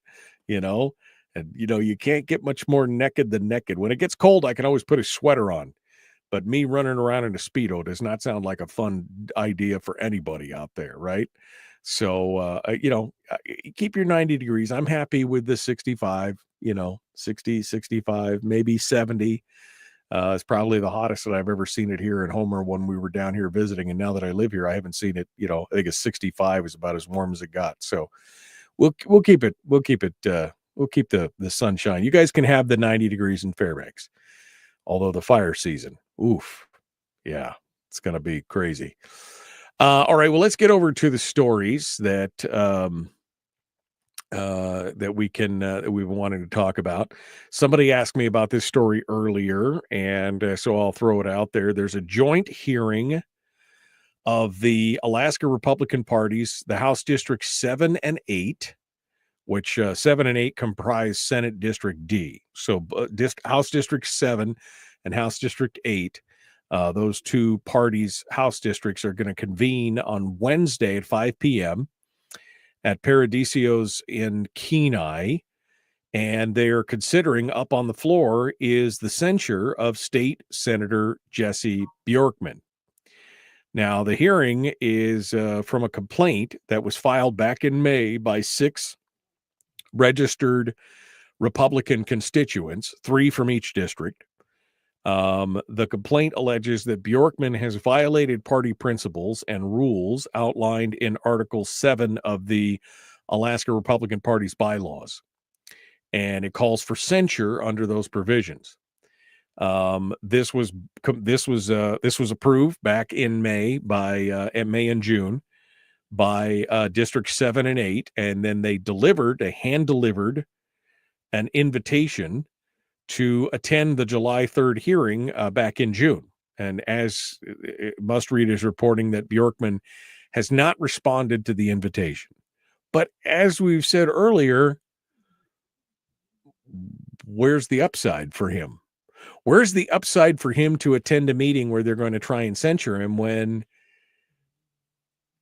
and you can't get much more naked than naked. When it gets cold, I can always put a sweater on, but me running around in a Speedo does not sound like a fun idea for anybody out there. Right. So, keep your 90 degrees. I'm happy with the 65, 60, 65, maybe 70. It's probably the hottest that I've ever seen it here in Homer when we were down here visiting. And now that I live here, I haven't seen it. I think a 65 is about as warm as it got. So we'll keep it. We'll keep the sunshine. You guys can have the 90 degrees in Fairbanks. Although the fire season, oof. Yeah, it's going to be crazy. All right. Well, let's get over to the stories that we've been wanting to talk about. Somebody asked me about this story earlier, and so I'll throw it out there. There's a joint hearing of the Alaska Republican parties, the House District 7 and 8, which 7 and 8 comprise Senate District D. So House District 7 and House District 8, those two parties' House districts are going to convene on Wednesday at 5 p.m. at Paradisios in Kenai, and they're considering, up on the floor is the censure of State Senator Jesse Bjorkman. Now, the hearing is from a complaint that was filed back in May by 6 registered Republican constituents, 3 from each district. The complaint alleges that Bjorkman has violated party principles and rules outlined in Article 7 of the Alaska Republican Party's bylaws, and it calls for censure under those provisions. This was approved back in May by May and June by District 7 and 8, and then they hand delivered an invitation to attend the July 3rd hearing back in June. And as Must Read is reporting, that Bjorkman has not responded to the invitation. But as we've said earlier, where's the upside for him? Where's the upside for him to attend a meeting where they're going to try and censure him when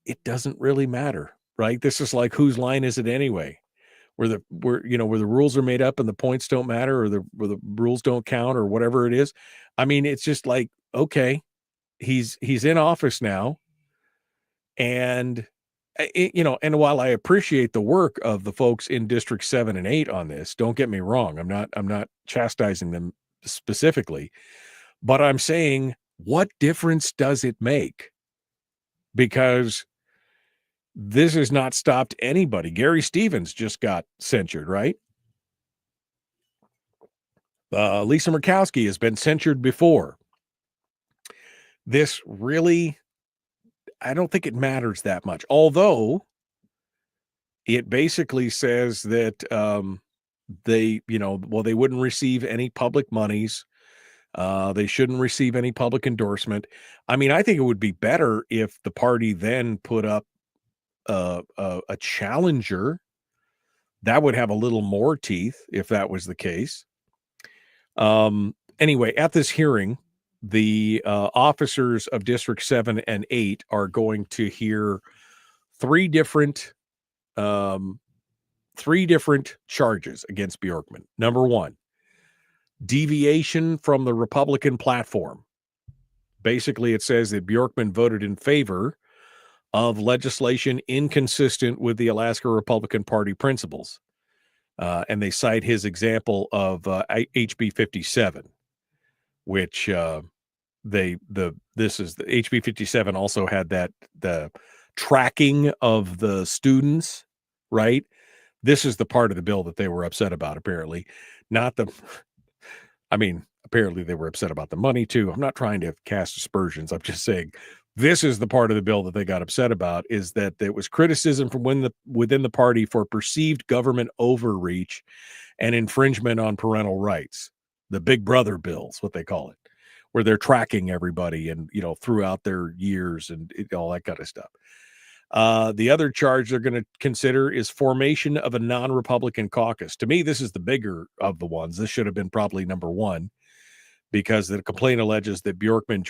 it doesn't really matter, right? This is like, whose line is it anyway? Where the rules are made up and the points don't matter, or where the rules don't count, or whatever it is. I mean, it's just like, okay, he's in office now, and and while I appreciate the work of the folks in District 7 and 8 on this, don't get me wrong, I'm not chastising them specifically, but I'm saying, what difference does it make? Because this has not stopped anybody. Gary Stevens just got censured, right? Lisa Murkowski has been censured before. This really, I don't think it matters that much. Although it basically says that they wouldn't receive any public monies. They shouldn't receive any public endorsement. I mean, I think it would be better if the party then put up a challenger. That would have a little more teeth if that was the case. Anyway, at this hearing, the officers of District 7 and 8 are going to hear three different charges against Bjorkman. Number one, deviation from the Republican platform. Basically, it says that Bjorkman voted in favor of legislation inconsistent with the Alaska Republican Party principles. And they cite his example of HB 57, which this is the HB 57 also had the tracking of the students, right? This is the part of the bill that they were upset about, apparently. Apparently they were upset about the money too. I'm not trying to cast aspersions. I'm just saying this is the part of the bill that they got upset about, is that there was criticism from within the party for perceived government overreach and infringement on parental rights. The Big Brother bills, what they call it, where they're tracking everybody and, throughout their years and all that kind of stuff. The other charge they're going to consider is formation of a non-Republican caucus. To me, this is the bigger of the ones. This should have been probably number one, because the complaint alleges that Bjorkman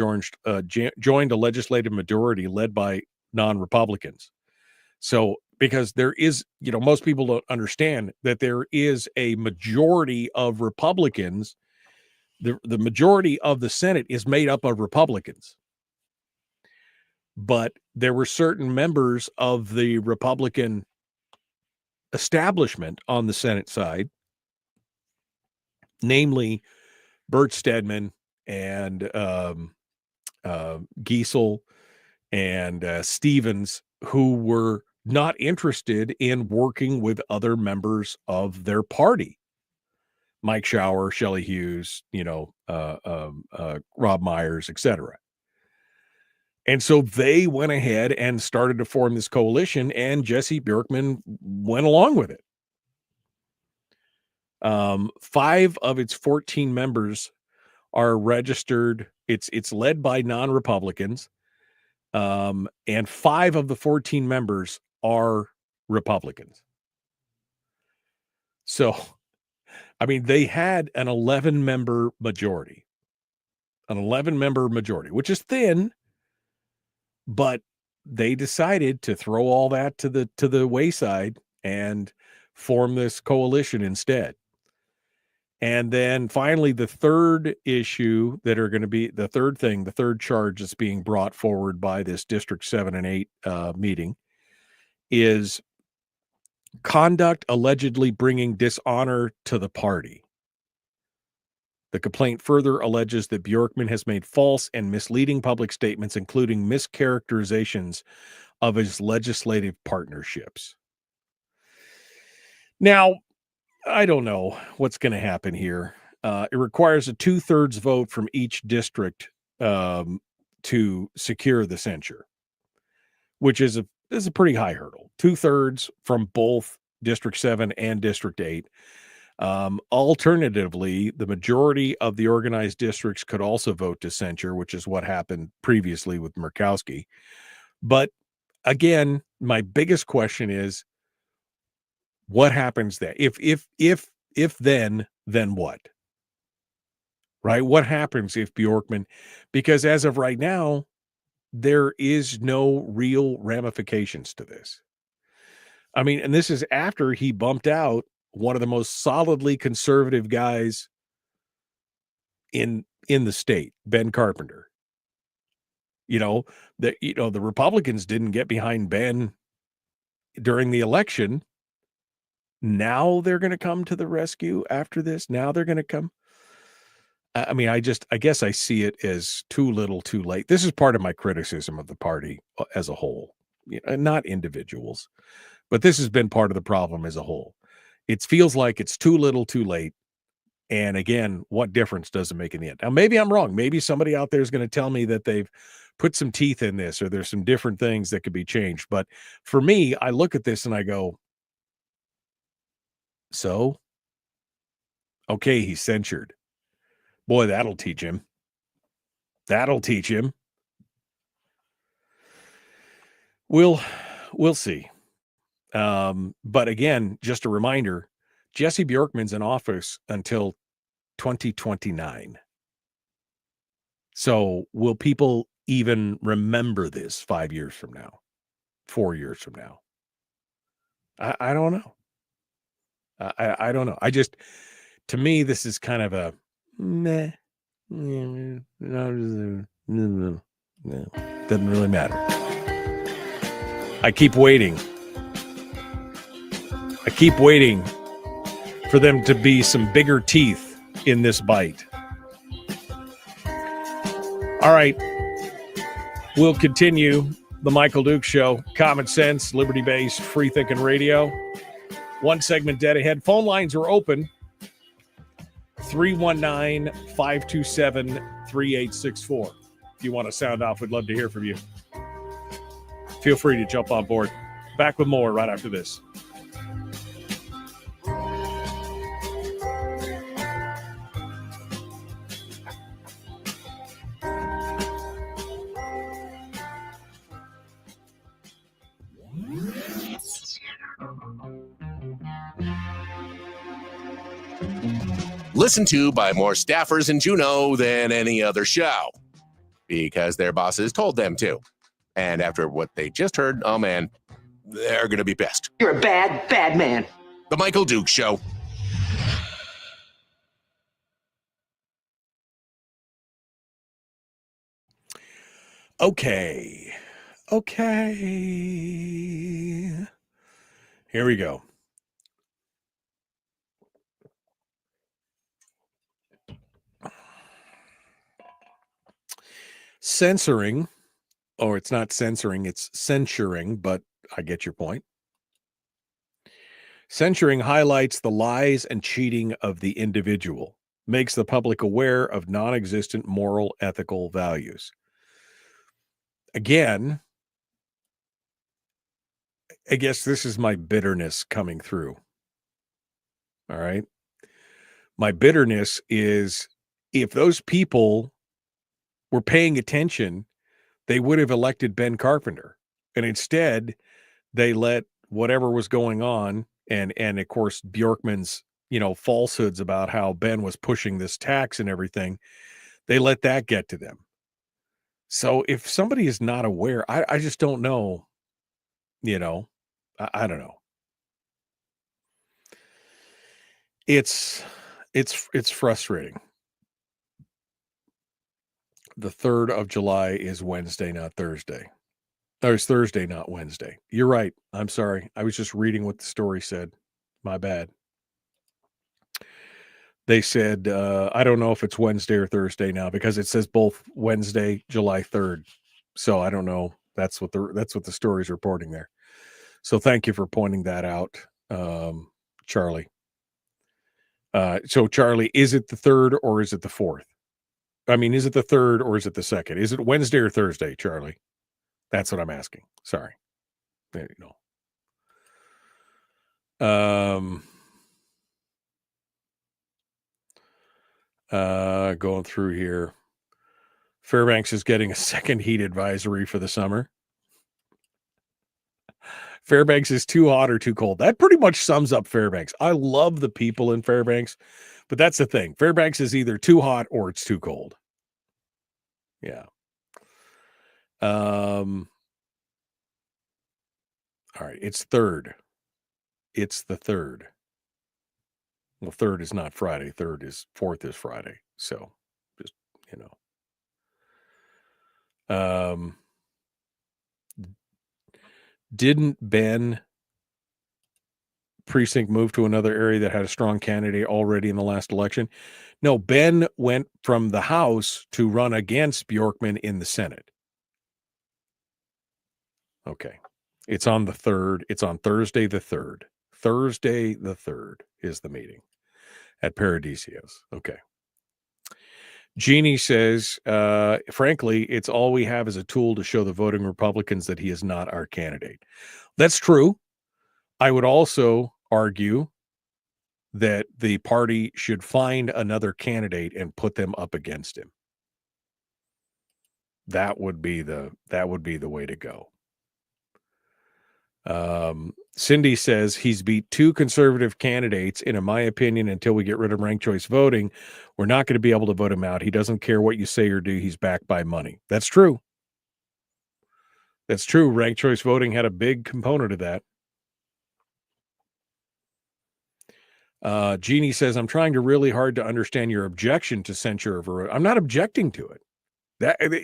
joined a legislative majority led by non-Republicans. So, because there is, most people don't understand that there is a majority of Republicans. The majority of the Senate is made up of Republicans. But there were certain members of the Republican establishment on the Senate side, namely Bert Stedman and Giesel and Stevens, who were not interested in working with other members of their party. Mike Shower, Shelley Hughes, Rob Myers, etc. And so they went ahead and started to form this coalition, and Jesse Bjorkman went along with it. 5 of its 14 members are registered. It's led by non-Republicans, and 5 of the 14 members are Republicans. So, they had an 11-member majority, which is thin, but they decided to throw all that to the wayside and form this coalition instead. And then finally, the third issue that are going to be the third charge that's being brought forward by this District 7 and 8 meeting is conduct allegedly bringing dishonor to the party. The complaint further alleges that Bjorkman has made false and misleading public statements, including mischaracterizations of his legislative partnerships. Now, I don't know what's going to happen here. It requires a 2/3 vote from each district to secure the censure, which is a pretty high hurdle. 2/3 from both District 7 and District 8. Alternatively, the majority of the organized districts could also vote to censure, which is what happened previously with Murkowski. But again, my biggest question is, what happens then? If then what? Right? What happens if Bjorkman, because as of right now, there is no real ramifications to this. And this is after he bumped out one of the most solidly conservative guys in the state, Ben Carpenter. The Republicans didn't get behind Ben during the election. Now they're going to come to the rescue after this. Now they're going to come. I guess I see it as too little, too late. This is part of my criticism of the party as a whole, not individuals, but this has been part of the problem as a whole. It feels like it's too little, too late. And again, what difference does it make in the end? Now, maybe I'm wrong. Maybe somebody out there is going to tell me that they've put some teeth in this, or there's some different things that could be changed. But for me, I look at this and I go, So, okay, he's censured. Boy, that'll teach him. That'll teach him. We'll see. But again, just a reminder, Jesse Bjorkman's in office until 2029. So will people even remember this 5 years from now, 4 years from now? I don't know. I don't know. To me, this is kind of a meh. No, doesn't really matter. I keep waiting for them to be some bigger teeth in this bite. All right. We'll continue the Michael Dukes Show. Common sense, liberty-based, free-thinking radio. One segment dead ahead. Phone lines are open. 319-527-3864. If you want to sound off, we'd love to hear from you. Feel free to jump on board. Back with more right after this. Listened to by more staffers in Juneau than any other show because their bosses told them to. And after what they just heard, oh man, they're going to be pissed. You're a bad, bad man. The Michael Dukes Show. Okay. Here we go. Censoring, or it's not censoring, it's censuring, but I get your point. Censuring highlights the lies and cheating of the individual, makes the public aware of non-existent moral, ethical values. Again, I guess this is my bitterness coming through. All right. My bitterness is if those people were paying attention, they would have elected Ben Carpenter. And instead, they let whatever was going on and of course, Bjorkman's, falsehoods about how Ben was pushing this tax and everything, they let that get to them. So if somebody is not aware, I just don't know, I don't know. It's frustrating. The 3rd of July is Wednesday, not Thursday. No, it's Thursday, not Wednesday. You're right. I'm sorry. I was just reading what the story said. My bad. They said, I don't know if it's Wednesday or Thursday now because it says both Wednesday, July 3rd. So I don't know. That's what the story's reporting there. So thank you for pointing that out, Charlie. So Charlie, is it the 3rd or is it the 4th? I mean, is it the 3rd or is it the 2nd? Is it Wednesday or Thursday, Charlie? That's what I'm asking. Sorry. There you go. Going through here. Fairbanks is getting a second heat advisory for the summer. Fairbanks is too hot or too cold. That pretty much sums up Fairbanks. I love the people in Fairbanks, but that's the thing. Fairbanks is either too hot or it's too cold. Yeah. All right. It's 3rd. It's the 3rd. Well, 3rd is not Friday. 4th is Friday. So just, didn't Ben precinct move to another area that had a strong candidate already in the last election? No, Ben went from the House to run against Bjorkman in the Senate. Okay. It's on the 3rd. It's on Thursday the 3rd. Thursday the 3rd is the meeting at Paradisios. Okay. Jeannie says, frankly, it's all we have as a tool to show the voting Republicans that he is not our candidate. That's true. I would also argue that the party should find another candidate and put them up against him. That would be the way to go. Cindy says he's beat 2 conservative candidates, and in my opinion, until we get rid of ranked choice voting, we're not going to be able to vote him out. He doesn't care what you say or do. He's backed by money. That's true. That's true. Ranked choice voting had a big component of that. Jeannie says, I'm trying to really hard to understand your objection to censure of a. I'm not objecting to it.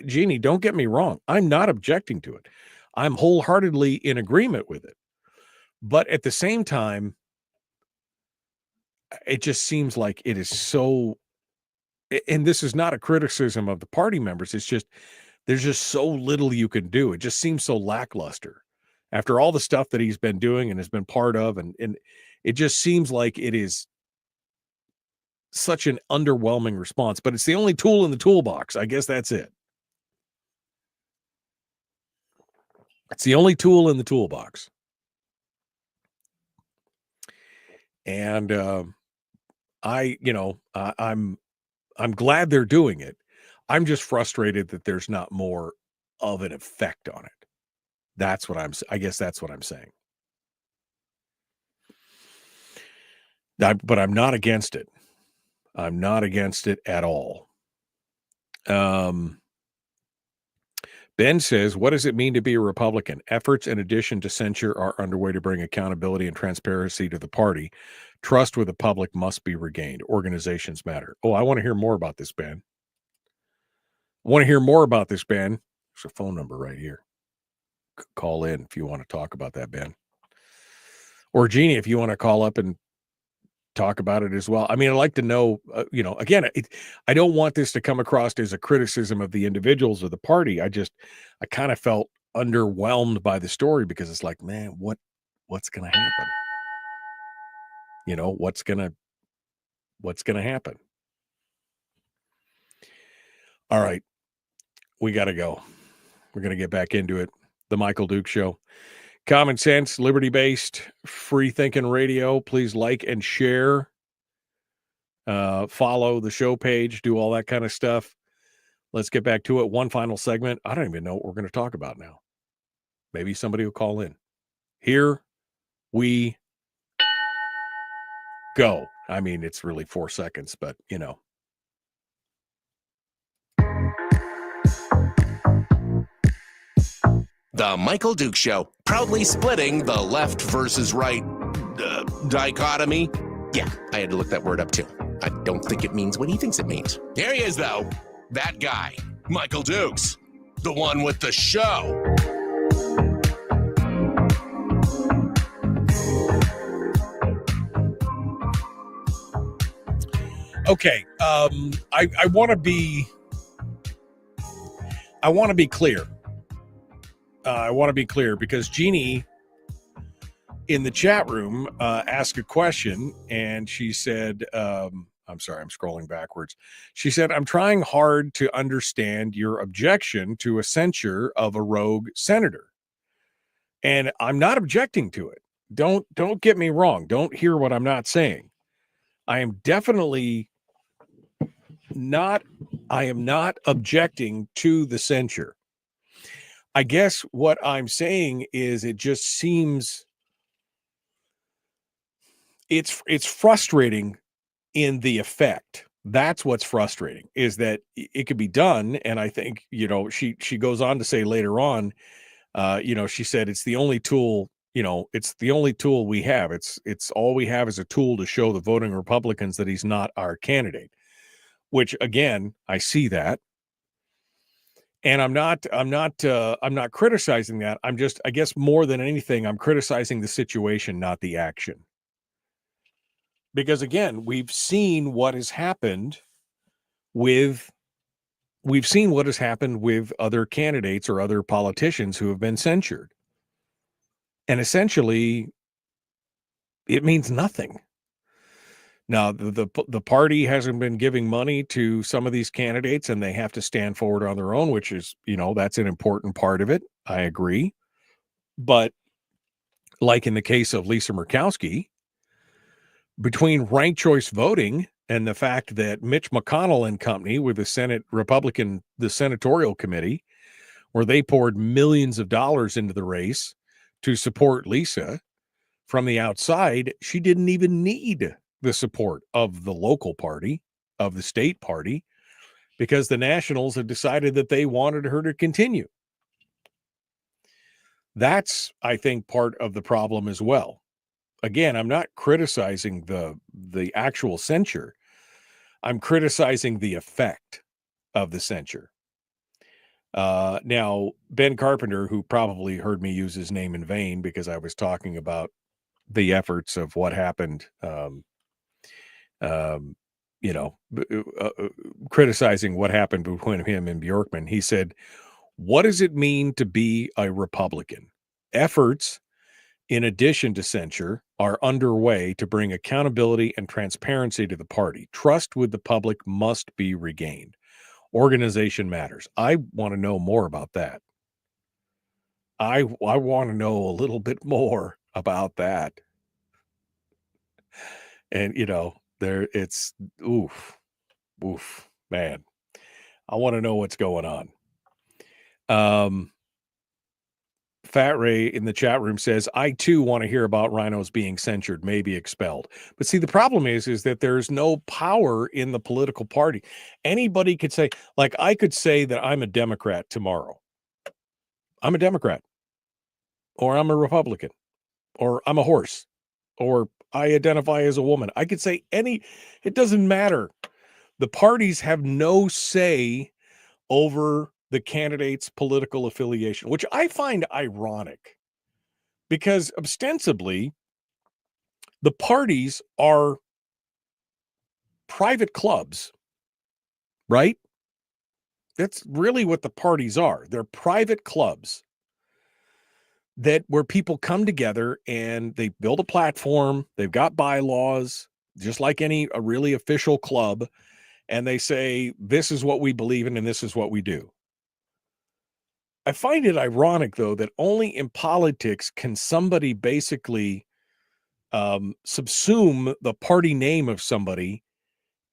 Jeannie, don't get me wrong. I'm not objecting to it. I'm wholeheartedly in agreement with it. But at the same time, it just seems like it is so, and this is not a criticism of the party members. It's just, there's just so little you can do. It just seems so lackluster after all the stuff that he's been doing and has been part of. And it just seems like it is such an underwhelming response, but it's the only tool in the toolbox. I guess that's it. It's the only tool in the toolbox. And I'm glad they're doing it. I'm just frustrated that there's not more of an effect on it. I guess that's what I'm saying. But I'm not against it. I'm not against it at all. Ben says, what does it mean to be a Republican? Efforts in addition to censure are underway to bring accountability and transparency to the party. Trust with the public must be regained. Organizations matter. Oh, I want to hear more about this, Ben. There's a phone number right here. Call in if you want to talk about that, Ben. Or Jeannie, if you want to call up and talk about it as well. I mean, I'd like to know, again, I don't want this to come across as a criticism of the individuals or the party. I kind of felt underwhelmed by the story because it's like, man, what's going to happen? What's going to happen? All right. We got to go. We're going to get back into it. The Michael Duke Show. Common sense, liberty-based, free-thinking radio. Please like and share. Follow the show page. Do all that kind of stuff. Let's get back to it. One final segment. I don't even know what we're going to talk about now. Maybe somebody will call in. Here we go. I mean, it's really 4 seconds, but, The Michael Duke Show, proudly splitting the left versus right dichotomy. Yeah, I had to look that word up too. I don't think it means what he thinks it means. Here he is, though. That guy, Michael Dukes, the one with the show. Okay, I want to be clear. I want to be clear because Jeannie in the chat room asked a question, and she said, I'm sorry, I'm scrolling backwards. She said, I'm trying hard to understand your objection to a censure of a rogue senator. And I'm not objecting to it. Don't get me wrong. Don't hear what I'm not saying. I am not objecting to the censure. I guess what I'm saying is it just seems it's frustrating in the effect. That's what's frustrating, is that it could be done. And I think, she goes on to say later on, she said it's the only tool, it's the only tool we have. It's all we have is a tool to show the voting Republicans that he's not our candidate, which again, I see that. And I'm not criticizing that. I'm just, I guess more than anything, I'm criticizing the situation, not the action. Because again, we've seen what has happened with other candidates or other politicians who have been censured. And essentially, it means nothing. Now, the party hasn't been giving money to some of these candidates, and they have to stand forward on their own, which is, that's an important part of it. I agree. But like in the case of Lisa Murkowski, between ranked choice voting and the fact that Mitch McConnell and company with the senatorial committee, where they poured millions of dollars into the race to support Lisa from the outside, she didn't even need the support of the local party, of the state party, because the Nationals had decided that they wanted her to continue. That's, I think, part of the problem as well. Again, I'm not criticizing the actual censure. I'm criticizing the effect of the censure. Now, Ben Carpenter, who probably heard me use his name in vain because I was talking about the efforts of what happened, criticizing what happened between him and Bjorkman. He said, what does it mean to be a Republican? Efforts, in addition to censure, are underway to bring accountability and transparency to the party. Trust with the public must be regained. Organization matters. I want to know more about that. I want to know a little bit more about that. And, it's oof, man. I want to know what's going on. Fat Ray in the chat room says, I too want to hear about rhinos being censured, maybe expelled. But see, the problem is that there's no power in the political party. Anybody could say, like, I could say that I'm a Democrat tomorrow. I'm a Democrat, or I'm a Republican, or I'm a horse, or I identify as a woman. I could say it doesn't matter. The parties have no say over the candidate's political affiliation, which I find ironic because ostensibly the parties are private clubs, right? That's really what the parties are. They're private clubs where people come together and they build a platform. They've got bylaws, just like a really official club. And they say, this is what we believe in and this is what we do. I find it ironic, though, that only in politics can somebody basically subsume the party name of somebody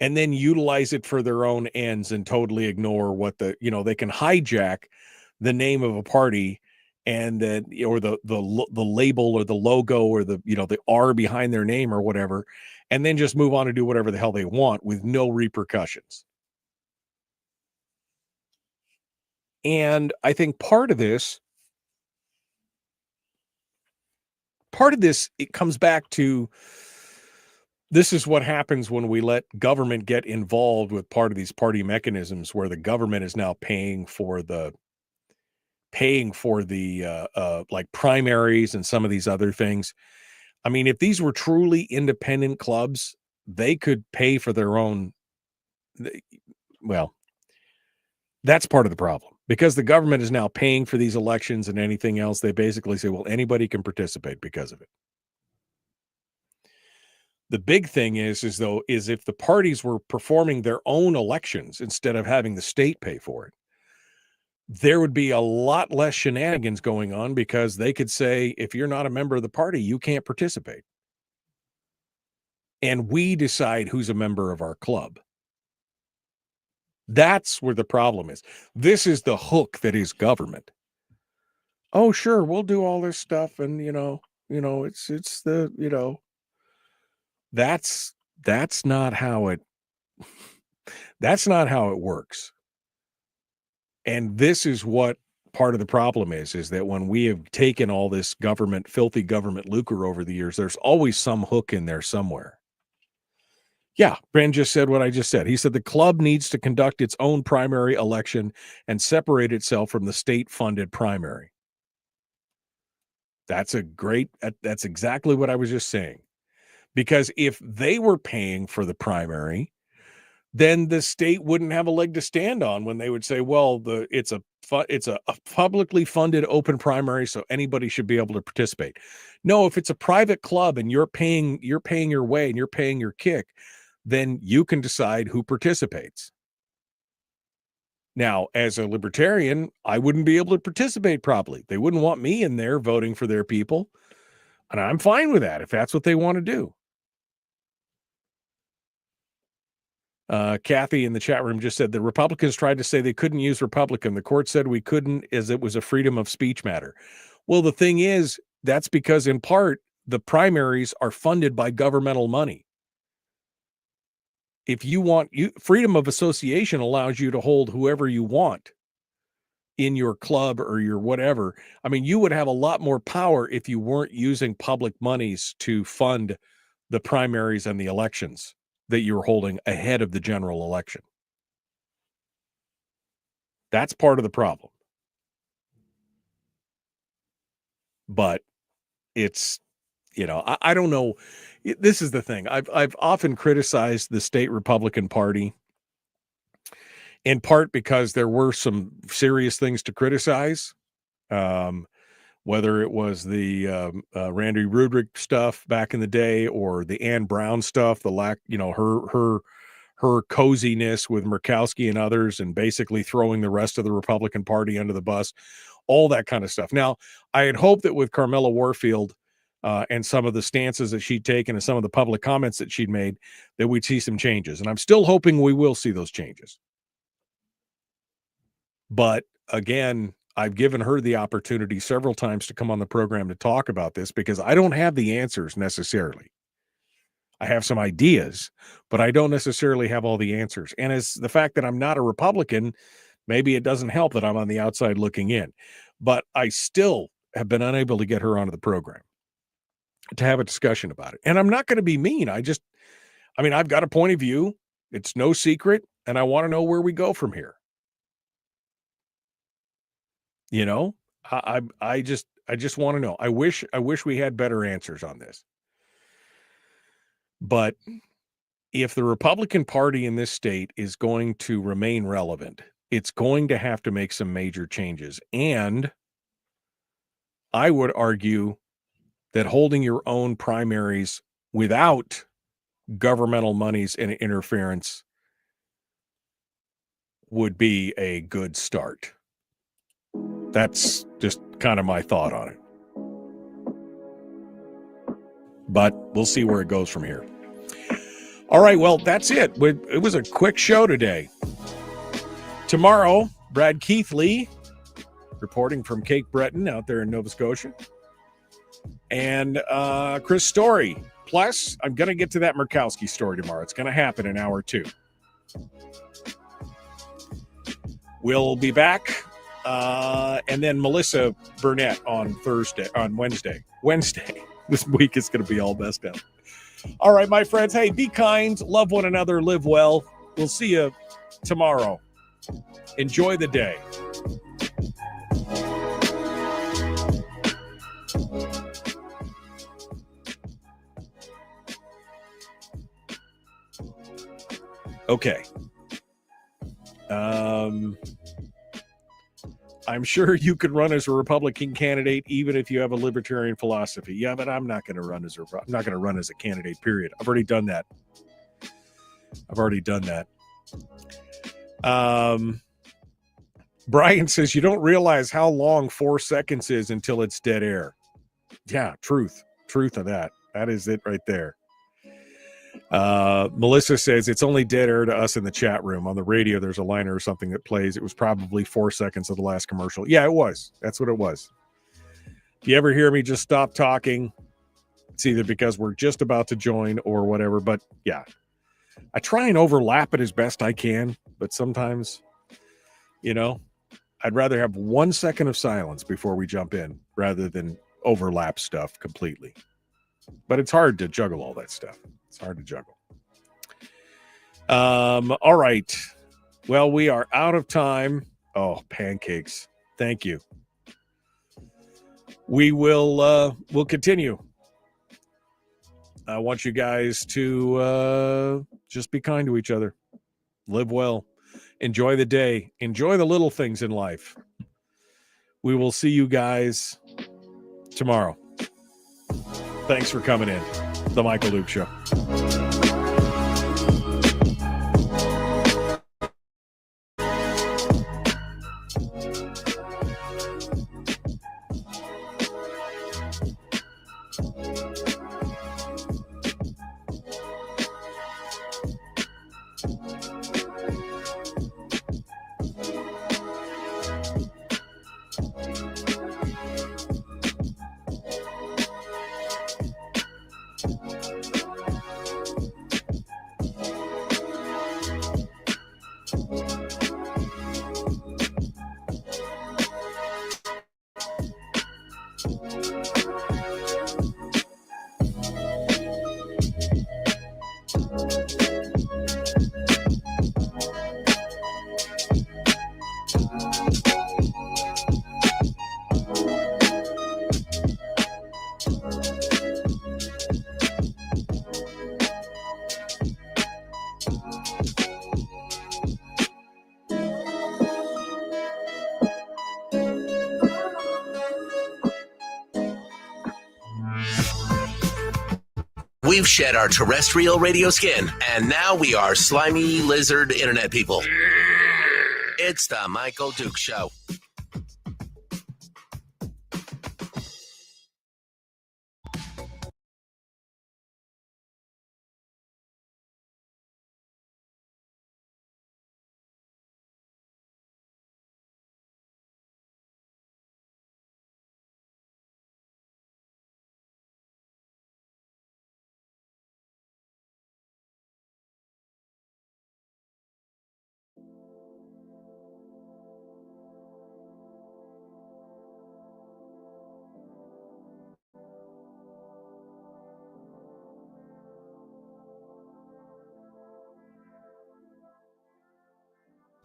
and then utilize it for their own ends and totally ignore what they can hijack the name of a party and then, or the label or the logo or the R behind their name or whatever, and then just move on to do whatever the hell they want with no repercussions. And I think part of this, it comes back to, this is what happens when we let government get involved with part of these party mechanisms, where the government is now paying for the like primaries and some of these other things. I mean, if these were truly independent clubs, they could pay for their own. Well, that's part of the problem, because the government is now paying for these elections and anything else. They basically say, well, anybody can participate because of it. The big thing is if the parties were performing their own elections instead of having the state pay for it, there would be a lot less shenanigans going on, because they could say, if you're not a member of the party, you can't participate. And we decide who's a member of our club. That's where the problem is. This is the hook that is government. Oh, sure, we'll do all this stuff, and it's the that's not how it works. And this is what part of the problem is that when we have taken all this filthy government lucre over the years, there's always some hook in there somewhere. Yeah, Brand just said what I just said. He said the club needs to conduct its own primary election and separate itself from the state-funded primary. That's exactly what I was just saying. Because if they were paying for the primary, then the state wouldn't have a leg to stand on when they would say, well, it's a publicly funded open primary, so anybody should be able to participate. No, if it's a private club and you're paying your way and you're paying your kick, then you can decide who participates. Now, as a libertarian, I wouldn't be able to participate properly. They wouldn't want me in there voting for their people. And I'm fine with that if that's what they want to do. Kathy in the chat room just said the Republicans tried to say they couldn't use Republican. The court said we couldn't as it was a freedom of speech matter. Well, the thing is, that's because in part the primaries are funded by governmental money. If you want, freedom of association allows you to hold whoever you want in your club or your whatever. I mean, you would have a lot more power if you weren't using public monies to fund the primaries and the elections that you're holding ahead of the general election. That's part of the problem. But it's, I don't know. This is the thing. I've often criticized the state Republican Party, in part because there were some serious things to criticize, whether it was the Randy Rudrick stuff back in the day or the Ann Brown stuff, the lack, her coziness with Murkowski and others, and basically throwing the rest of the Republican Party under the bus, all that kind of stuff. Now, I had hoped that with Carmela Warfield and some of the stances that she'd taken and some of the public comments that she'd made, that we'd see some changes. And I'm still hoping we will see those changes. But again, I've given her the opportunity several times to come on the program to talk about this because I don't have the answers necessarily. I have some ideas, but I don't necessarily have all the answers. And as the fact that I'm not a Republican, maybe it doesn't help that I'm on the outside looking in. But I still have been unable to get her onto the program to have a discussion about it. And I'm not going to be mean. I've got a point of view. It's no secret. And I want to know where we go from here. I just want to know. I wish we had better answers on this. But if the Republican Party in this state is going to remain relevant, it's going to have to make some major changes. And I would argue that holding your own primaries without governmental monies and interference would be a good start. That's just kind of my thought on it. But we'll see where it goes from here. All right, well, that's it. It was a quick show today. Tomorrow, Brad Keithley reporting from Cape Breton out there in Nova Scotia. And Chris Story. Plus, I'm going to get to that Murkowski story tomorrow. It's going to happen in hour 2. We'll be back. And then Melissa Burnett on Wednesday. This week is going to be all messed up. All right, my friends. Hey, be kind, love one another, live well. We'll see you tomorrow. Enjoy the day. Okay. I'm sure you could run as a Republican candidate even if you have a libertarian philosophy. Yeah, but I'm not going to run as a candidate, period. I've already done that. Brian says you don't realize how long 4 seconds is until it's dead air. Yeah, truth of that. That is it right there. Melissa says it's only dead air to us in the chat room. On the radio, there's a liner or something that plays. It was probably 4 seconds of the last commercial. Yeah, it was. That's what it was. If you ever hear me just stop talking, it's either because we're just about to join or whatever. But yeah, I try and overlap it as best I can. But sometimes, I'd rather have 1 second of silence before we jump in rather than overlap stuff completely. But it's hard to juggle all that stuff. It's hard to juggle. All right. Well, we are out of time. Oh, pancakes. Thank you. We will we'll continue. I want you guys to just be kind to each other. Live well. Enjoy the day. Enjoy the little things in life. We will see you guys tomorrow. Thanks for coming in. The Michael Luke Show. We've shed our terrestrial radio skin, and now we are slimy lizard internet people. It's the Michael Duke Show.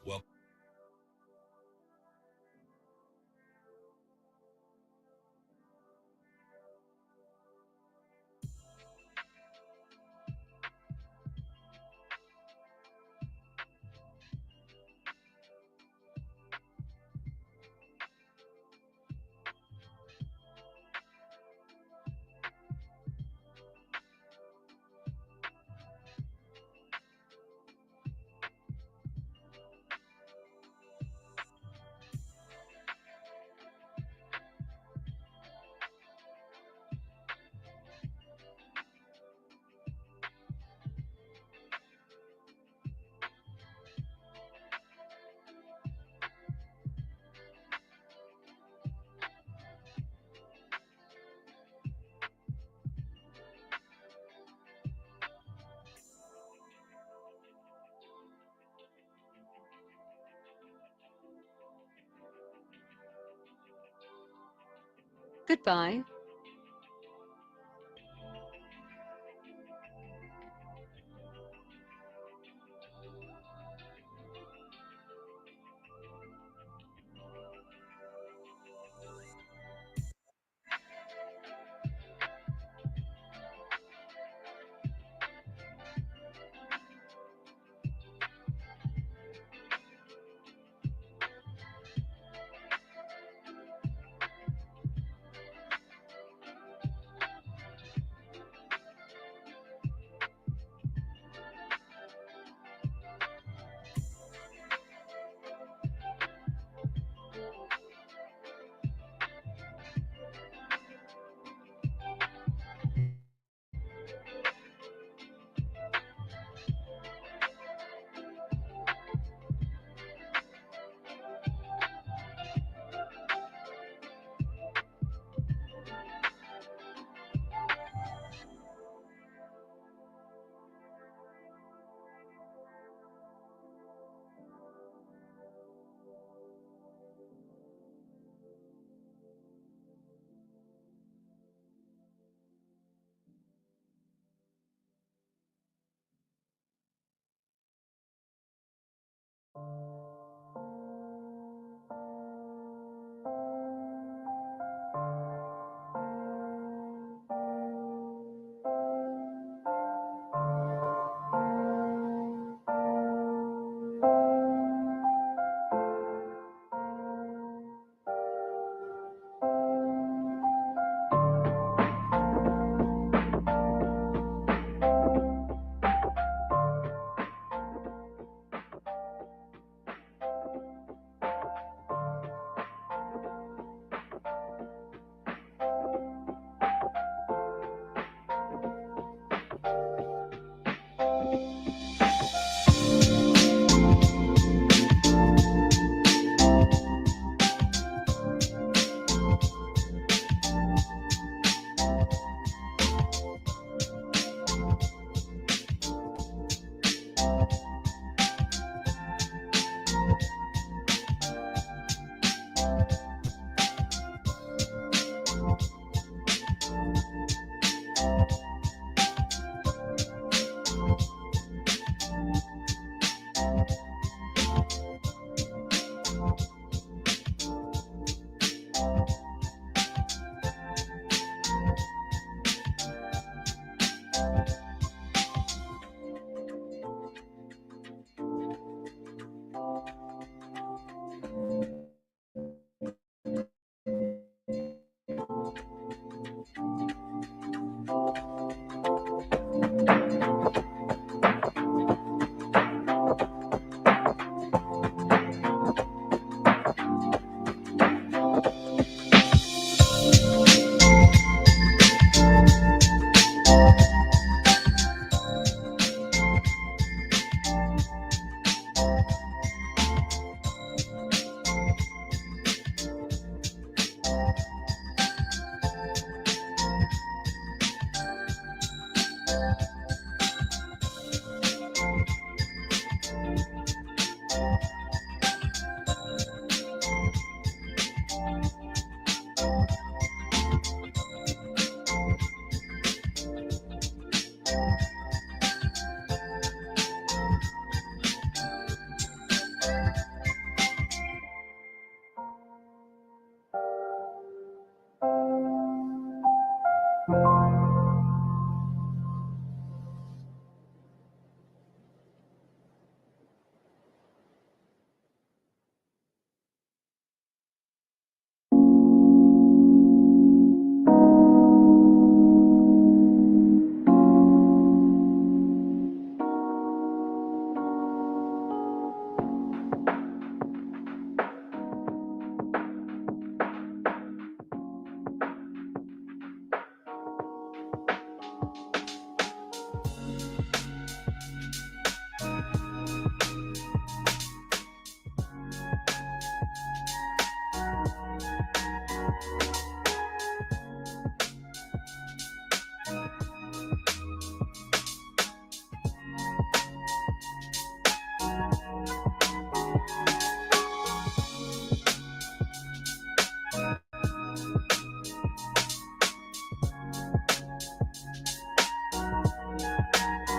Well, Goodbye.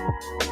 you.